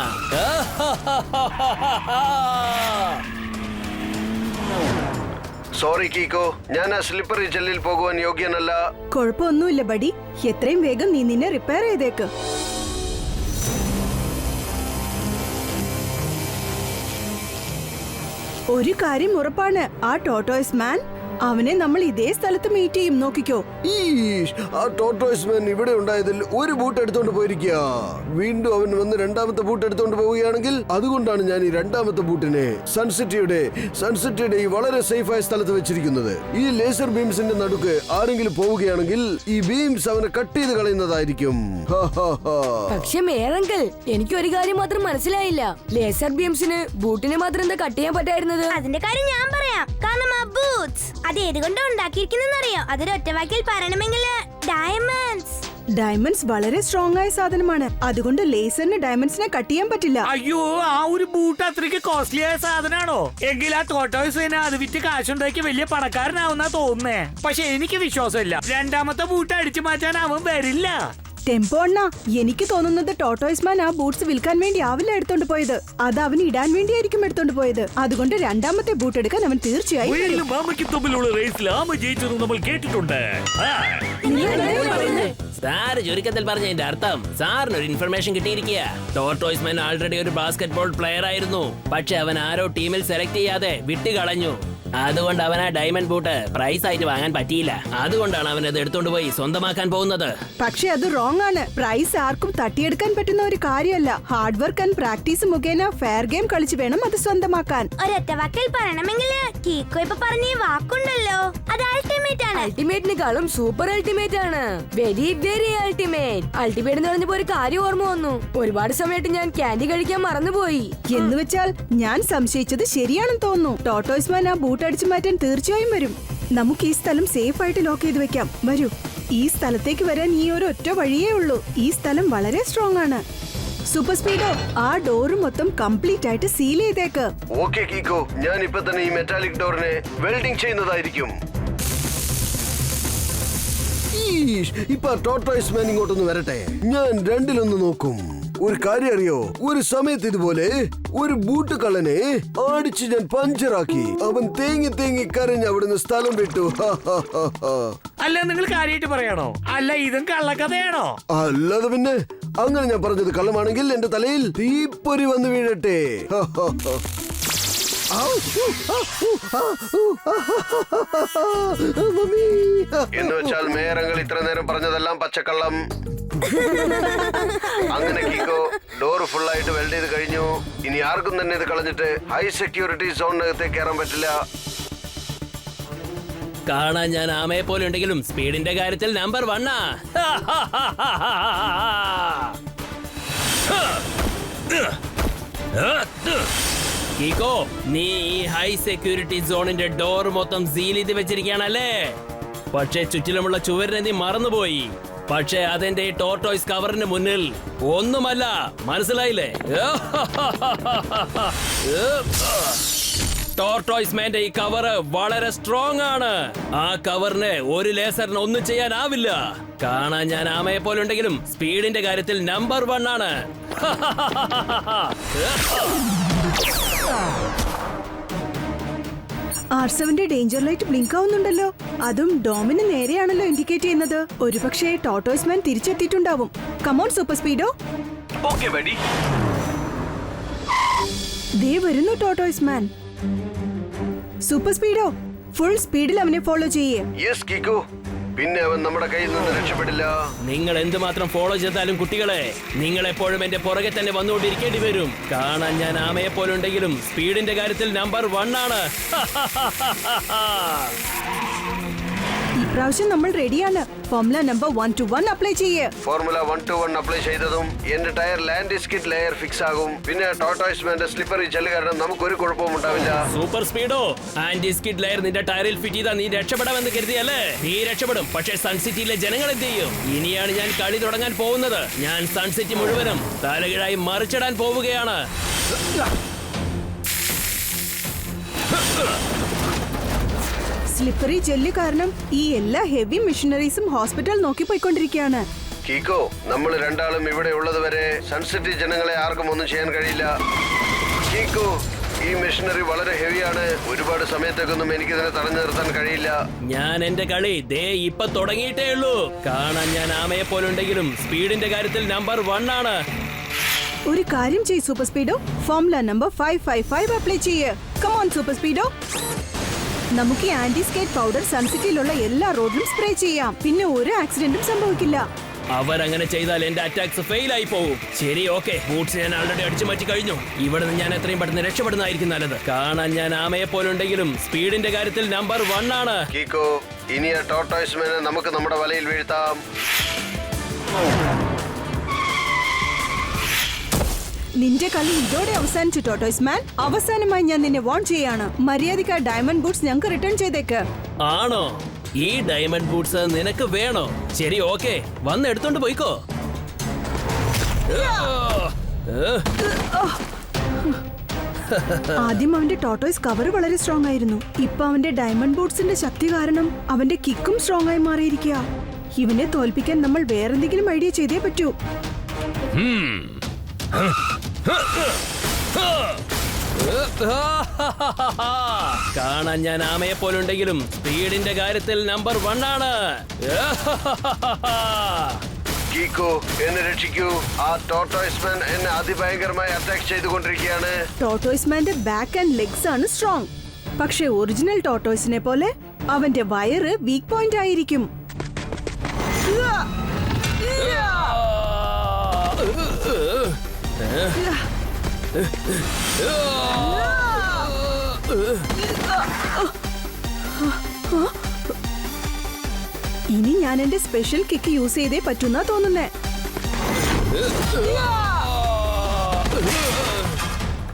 സോറി കീക്കോ, ഞാൻ ആ സ്ലിപ്പറി ജെല്ലിൽ പോകുവാൻ യോഗ്യനല്ല. കുഴപ്പമൊന്നുമില്ല ബഡി, എത്രയും വേഗം നീ നിന്നെ റിപ്പയർ ചെയ്തേക്ക്. ഒരു കാര്യം ഉറപ്പാണ്, ആ ടോട്ടോയ്സ് മാൻ അവനെ നമ്മൾ ഇതേ സ്ഥലത്ത് മീറ്റ് ചെയ്യും. നോക്കിക്കോ. ഈഷ്, ആ ടോട്ടോയ്സ് മാൻ ഇവിടെ ഉണ്ടായതിൽ ഒരു ബൂട്ട് എടുത്തോണ്ട് പോയിരിക്കുക. വീണ്ടും അവൻ വന്ന് രണ്ടാമത്തെ ബൂട്ട് എടുത്തോണ്ട് പോവുകയാണെങ്കിൽ അതുകൊണ്ടാണ് ഞാൻ ഈ രണ്ടാമത്തെ ബൂട്ടിനെ സൺസിറ്റിയുടെ ഈ വളരെ സേഫായ സ്ഥലത്ത് വെച്ചിരിക്കുന്നത്. ഈ ലേസർ ബീംസിന്റെ നടുക്ക് ആരെങ്കിലും പോവുകയാണെങ്കിൽ ഈ ബീംസ് അവനെ കട്ട് ചെയ്ത് കളയുന്നതായിരിക്കും. പക്ഷെ മേയറങ്കിൾ, എനിക്ക് ഒരു കാര്യം മാത്രം മനസ്സിലായില്ല. ലേസർ ബീംസിന് ബൂട്ടിനെ മാത്രം എന്താ കട്ട് ചെയ്യാൻ പറ്റായിരുന്നത്? അതിന്റെ കാര്യം ഞാൻ പറയാം. കാരണം ആ ബൂട്ട്സ് അത് ഏതുകൊണ്ടാ ഉണ്ടാക്കിയിരിക്കുന്നറിയോ? അതൊരു ഒറ്റ വാക്കിൽ പറയണമെങ്കിൽ ഡയമണ്ട്സ് വളരെ സ്ട്രോങ് ആയ സാധനമാണ്. അതുകൊണ്ട് ലേസറിന് ഡയമണ്ട്സിനെ കട്ട് ചെയ്യാൻ പറ്റില്ല. അയ്യോ, ആ ഒരു ബൂട്ട് അത്രയ്ക്ക് കോസ്റ്റ്ലി ആയ സാധനമാണോ? എങ്കിൽ ആ ടോട്ടോയ്സ് അത് വിറ്റ് കാശുണ്ടാക്കി വലിയ പണക്കാരനാവുന്ന തോന്നുന്നേ. പക്ഷെ എനിക്ക് വിശ്വാസമില്ല, രണ്ടാമത്തെ ബൂട്ട് അടിച്ചു മാറ്റാൻ അവൻ വരില്ല. ടെമ്പോ അണ്ണ, എനിക്ക് തോന്നുന്നത് ടോട്ടോയ്സ് മാൻ ആ ബൂട്ട്സ് വിൽക്കാൻ വേണ്ടി ആവില്ല എടുത്തോണ്ട് പോയത്. അത് അവന് ഇടാൻ വേണ്ടിയായിരിക്കും എടുത്തോണ്ട് പോയത്. അതുകൊണ്ട് രണ്ടാമത്തെ ബൂട്ട് എടുക്കാൻ അവൻ തീർച്ചയായും വരും. മാമയ്ക്ക് തമ്മിലുള്ള റേസിൽ ആമ ജയിച്ചത് നമ്മൾ കേട്ടിട്ടുണ്ട്. സാറ് ചുരുക്കത്തിൽ പറഞ്ഞതിന്റെ അർത്ഥം സാറിന് ഒരു ഇൻഫർമേഷൻ കിട്ടിയിരിക്കുക. ടോർട്ടോയ്സ് മാൻ ആൾറെഡി ഒരു ബാസ്കറ്റ്ബോൾ പ്ലെയർ ആയിരുന്നു. പക്ഷെ അവൻ ആരോ ടീമിൽ സെലക്ട് ചെയ്യാതെ വിട്ടുകളഞ്ഞു. അതുകൊണ്ട് അവൻ ആ ഡയമണ്ട് ബൂട്ട് പ്രൈസ് ആയിട്ട് വാങ്ങാൻ പറ്റിയില്ല. അതുകൊണ്ടാണ് അവൻ അത് എടുത്തോണ്ട് പോയി സ്വന്തമാക്കാൻ പോകുന്നത്. പക്ഷെ അത് റോങ് ആണ്. പ്രൈസ് ആർക്കും തട്ടിയെടുക്കാൻ പറ്റുന്ന ഒരു കാര്യമല്ല. ഹാർഡ് വർക്ക് ആൻഡ് പ്രാക്ടീസ് മുഖേന ഫെയർ ഗെയിം കളിച്ചു വേണം അത് സ്വന്തമാക്കാൻ. ഒരൊറ്റ വാക്കിൽ പറയണമെങ്കിൽ കീക്കോ ഇപ്പൊ പറഞ്ഞ വാക്കുണ്ടല്ലോ, അത് അൾട്ടിമേറ്റ് ആണ്. അൾട്ടിമേറ്റിനെക്കാളും സൂപ്പർ അൾട്ടിമേറ്റ് ആണ്. Very very ultimate. അൾട്ടിമേറ്റ് എന്ന് പറഞ്ഞപ്പോ ഒരു കാര്യം ഓർമ്മ വന്നു. ഒരുപാട് സമയത്ത് ഞാൻ ക്യാൻഡി കഴിക്കാൻ മറന്നുപോയി. എന്ന് വെച്ചാൽ ഞാൻ സംശയിച്ചത് ശരിയാണെന്ന് തോന്നുന്നു. ടോട്ടോയ്സ് മാൻ ആ ബൂട്ട് അടിച്ചു മാറ്റാൻ തീർച്ചയായും വരും. നമുക്ക് ഈ സ്ഥലം സേഫ് ആയിട്ട് ലോക്ക് ചെയ്ത് വെക്കാം. വരൂ, ഈ സ്ഥലത്തേക്ക് വരാൻ ഈ ഒരു ഒറ്റ വഴിയേ ഉള്ളൂ. ഈ സ്ഥലം വളരെ സ്ട്രോങ് ആണ്. സൂപ്പർ സ്പീഡോ, ആ ഡോറ് മൊത്തം കംപ്ലീറ്റ് ആയിട്ട് സീൽ ചെയ്തേക്ക്. ഓക്കെ കീക്കോ, ഞാൻ ഇപ്പൊ തന്നെ ഈ മെറ്റാലിക് ഡോറിനെ വെൽഡിംഗ് ചെയ്യുന്നതായിരിക്കും. ഇപ്പൊ ടോട്ടോയ്സ് മാൻ ഇങ്ങോട്ടൊന്ന് വരട്ടെ. ഞാൻ രണ്ടിലൊന്ന് നോക്കും. ഒരു കാര്യം അറിയോ, ഒരു സമയത്ത് ഇതുപോലെ ഒരു ബൂട്ട് കള്ളനെ അടിച്ച് ഞാൻ പഞ്ചറാക്കി. അവൻ തേങ്ങി കരഞ്ഞ് അവിടുന്ന് സ്ഥലം വിട്ടു. അല്ല, നിങ്ങൾ കാര്യമായിട്ട് പറയാണോ? അല്ല, ഇതും കള്ളക്കഥയാണോ? അല്ലാതെ പിന്നെ. അങ്ങനെ ഞാൻ പറഞ്ഞത് കള്ളമാണെങ്കിൽ എന്റെ തലയിൽ തീപ്പൊരി വന്ന് വീഴട്ടെ. എന്ന് വെച്ചാൽ മേയറങ്ങൾ ഇത്ര നേരം പറഞ്ഞതെല്ലാം പച്ചക്കള്ളം. അങ്ങനെ കീക്കോ ഡോറ് ഫുൾ ആയിട്ട് വെൽഡ് ചെയ്ത് കഴിഞ്ഞു. ഇനി ആർക്കും തന്നെ ഇത് കളഞ്ഞിട്ട് ഹൈ സെക്യൂരിറ്റി സോണിനകത്തേക്ക് കയറാൻ പറ്റില്ല. കാണാൻ ഞാൻ ആമയെ പോലെ ഉണ്ടെങ്കിലും സ്പീഡിന്റെ കാര്യത്തിൽ നമ്പർ 1. കീക്കോ, നീ ഈ ഹൈ സെക്യൂരിറ്റി സോണിന്റെ ഡോർ മൊത്തം സീൽ ചെയ്ത് വെച്ചിരിക്കുകയാണല്ലേ. പക്ഷേ ചുറ്റിലുമുള്ള ചുവരിനെ നീ മറന്നുപോയി. പക്ഷേ അതെന്റെ ഈ ടോർട്ടോയ്സ് കവറിന് മുന്നിൽ ഒന്നുമല്ല. മനസ്സിലായില്ലേ? ടോർട്ടോയ്സ് മാന്റെ ഈ കവറ് വളരെ സ്ട്രോങ് ആണ്. ആ കവറിന് ഒരു ലേസറിന് ഒന്നും ചെയ്യാനാവില്ല. കാണാൻ ഞാൻ ആമയെ പോലെ ഉണ്ടെങ്കിലും സ്പീഡിന്റെ കാര്യത്തിൽ നമ്പർ 1 ആണ്. R7ന്റെ ഡേഞ്ചർ ലൈറ്റ് ബ്ലിങ്ക് ആവുന്നുണ്ടല്ലോ. അതും ഡോമിന് നേരെയാണല്ലോ ഇൻഡിക്കേറ്റ് ചെയ്യുന്നത്. ഒരുപക്ഷേ ടോട്ടോയ്സ് മാൻ തിരിച്ചെത്തിയിട്ടുണ്ടാവും. Come on super Speedo. ദേ വരുന്നു tortoise man. Super Speedo, full സ്പീഡിൽ അവനെ ഫോളോ ചെയ്യേ. യെസ് കീക്കോ, പിന്നെ അവൻ നമ്മുടെ കയ്യിൽ നിന്ന് രക്ഷപ്പെടില്ല. നിങ്ങൾ എന്തുമാത്രം ഫോളോ ചെയ്താലും കുട്ടികളെ, നിങ്ങൾ എപ്പോഴും എന്റെ പുറകെ തന്നെ വന്നുകൊണ്ടിരിക്കേണ്ടി വരും. കാണാൻ ഞാൻ ആമയെ പോലെ ഉണ്ടെങ്കിലും സ്പീഡിന്റെ കാര്യത്തിൽ നമ്പർ 1 ആണ്. ഇപ്രാവശ്യം നമ്മൾ റെഡിയാണ്. ഫോർമുല നമ്പർ 1-1 അപ്ലൈ ചെയ്യേ. ഫോർമുല 1-1 അപ്ലൈ ചെയ്തതും എന്റെ tyre land skid layer fix ആകും. പിന്നെ ടോട്ടോയ്സ് മാന്റെ സ്ലിപ്പറി ചെല്ല് കാരണം നമുക്കൊരു കുഴപ്പവും ഉണ്ടാവില്ല. സൂപ്പർ സ്പീഡോ, ആന്റി സ്കിഡ് ലെയർ നിന്റെ ടയറിൽ ഫിറ്റ് ചെയ്താൽ നീ രക്ഷപ്പെടാമെന്ന് കരുതിയല്ലേ? നീ രക്ഷപ്പെടും. പക്ഷേ സൺസിറ്റിയിലെ ജനങ്ങൾ എന്ത് ചെയ്യും? ഇനിയാണ് ഞാൻ കളി തുടങ്ങാൻ പോകുന്നത്. ഞാൻ സൺസിറ്റി മുഴുവനും തലകീഴായി മറിച്ചിടാൻ പോവുകയാണ്. സ്ലിപ്പറി ജെല്ല് കാരണം ഈ എല്ലാ ഹെവി മെഷീനറീസും ഹോസ്പിറ്റൽ നോക്കി പോയിക്കൊണ്ടിരിക്കുകയാണ്. കീക്കോ, നമ്മൾ രണ്ടാളും ഇവിടെ ഉള്ളത് വരെ സൺസിറ്റി ജനങ്ങളെ ആർക്കും ഒന്നും ചെയ്യാൻ കഴിയില്ല. കീക്കോ, ഈ മെഷീനറി വളരെ ഹെവിയാണ്. ഒരുപാട് സമയത്തേക്കൊന്നും എനിക്കിതിനെ തടഞ്ഞു നിർത്താൻ കഴിയില്ല. ഞാൻ എന്റെ കളി ദേ ഇപ്പൊ തുടങ്ങിയിട്ടേ ഉള്ളൂ. കാണാൻ ഞാൻ ആമയെ പോലെ ഉണ്ടെങ്കിലും സ്പീഡിന്റെ കാര്യത്തിൽ നമ്പർ 1 ആണ്. ഒരു കാര്യം ചെയ്യ് super Speedo, formula number 555 apply ചെയ്യേ. Come on super Speedo. നമുക്ക് ഈ ആന്റി സ്കേറ്റ് പൗഡർ സൺസിറ്റിയിലുള്ള എല്ലാ റോഡിലും സ്പ്രേ ചെയ്യാം. പിന്നെ ഒരു ആക്സിഡന്റും സംഭവിക്കില്ല. അവരങ്ങനെ ചെയ്താൽ എന്റെ അറ്റാക്സ് ഫെയിൽ ആയി പോകും. ശരി, ഓക്കെ. ബൂട്ട്സ് ഞാൻ ആൾറെഡി അടിച്ചു മാറ്റി കഴിഞ്ഞു. ഇവിടെ നിന്ന് ഞാൻ എത്രയും പെട്ടെന്ന് രക്ഷപ്പെടുന്നതായിരിക്കും നല്ലത്. കാണാൻ ഞാൻ ആമയെ പോലുണ്ടെങ്കിലും സ്പീഡിന്റെ കാര്യത്തിൽ നമ്പർ 1 ആണ്. കീക്കോ, ഇനി ആ ടോർട്ടോയ്സ് മാനെ നമുക്ക് നമ്മുടെ വലയിൽ വീഴ്ത്താം. നിന്റെ കളി ഇതോടെ അവസാനിച്ചു ടോട്ടോയ്സ് മാൻ. അവസാനമായി ഞാൻ നിന്നെ വോൺ ചെയ്യാണ്. മര്യാദയ്ക്ക് ഡയമണ്ട് ബൂട്ട്സ് ഞങ്ങൾക്ക് റിട്ടേൺ ചെയ്തേക്ക്. ആണോ? ഈ ഡയമണ്ട് ബൂട്ട്സ് നിനക്ക് വേണോ? ശരി, ഓക്കെ, വന്ന് എടുത്തോണ്ട് പോയിക്കോ. ആദ്യം അവന്റെ ടോട്ടോയ്സ് കവർ വളരെ സ്ട്രോങ് ആയിരുന്നു. ഇപ്പൊ അവന്റെ ഡയമണ്ട് ബൂട്ട്സിന്റെ ശക്തി കാരണം അവന്റെ കിക്കും സ്ട്രോങ് ആയി മാറിയിരിക്കുക. ഇവനെ തോൽപ്പിക്കാൻ നമ്മൾ വേറെന്തെങ്കിലും ഐഡിയ ചെയ്തേ പറ്റൂ. കാണാൻ ഞാൻ ആമയെ പോലുണ്ടെങ്കിലും സ്പീഡിന്റെ കാര്യത്തിൽ നമ്പർ 1 ആണ്. കീക്കോ, എന്നെ രക്ഷിക്കൂ. ആ ടോർട്ടോയ്സ് മാൻ എന്നെ അതിഭയങ്കരമായി അറ്റാക്ക് ചെയ്തുകൊണ്ടിരിക്കുകയാണ്. ടോട്ടോയ്സ് മാന്റെ ബാക്ക് ആൻഡ് ലെഗ്സ് ആണ് സ്ട്രോങ്. പക്ഷെ ഒറിജിനൽ ടോട്ടോയ്സിനെ പോലെ അവന്റെ വയറ് വീക്ക് പോയിന്റ് ആയിരിക്കും. ഇനി ഞാൻ എന്റെ സ്പെഷ്യൽ കിക്ക് യൂസ് ചെയ്തേ പറ്റുന്ന തോന്നുന്നേ.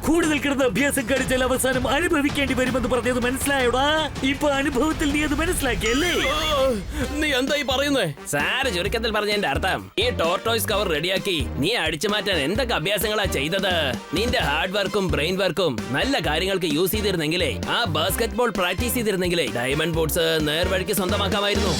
കൂടുതൽ കിടന്ന് അഭ്യാസം കാണിച്ചാൽ അവസാനം അനുഭവിക്കേണ്ടി വരുമെന്ന് പറഞ്ഞത് മനസ്സിലായോടാ? ഇപ്പൊ അനുഭവത്തിൽ നീ അത് മനസ്സിലാക്കിയല്ലേ? നീ എന്തായി പറയുന്നേ? സാര ചുരുക്കത്തിൽ പറഞ്ഞതിന്റെ അർത്ഥം, ഈ ടോർട്ടോയ്സ് കവർ റെഡിയാക്കി നീ അടിച്ചു മാറ്റാൻ എന്തൊക്കെ അഭ്യാസങ്ങളാ ചെയ്തത്? നിന്റെ ഹാർഡ് വർക്കും ബ്രെയിൻ വർക്കും നല്ല കാര്യങ്ങൾക്ക് യൂസ് ചെയ്തിരുന്നെങ്കിലേ, ആ ബാസ്കറ്റ് ബോൾ പ്രാക്ടീസ് ചെയ്തിരുന്നെങ്കിലേ ഡയമണ്ട് ബൂട്ട്സ് നേർവഴിക്ക് സ്വന്തമാക്കാമായിരുന്നു.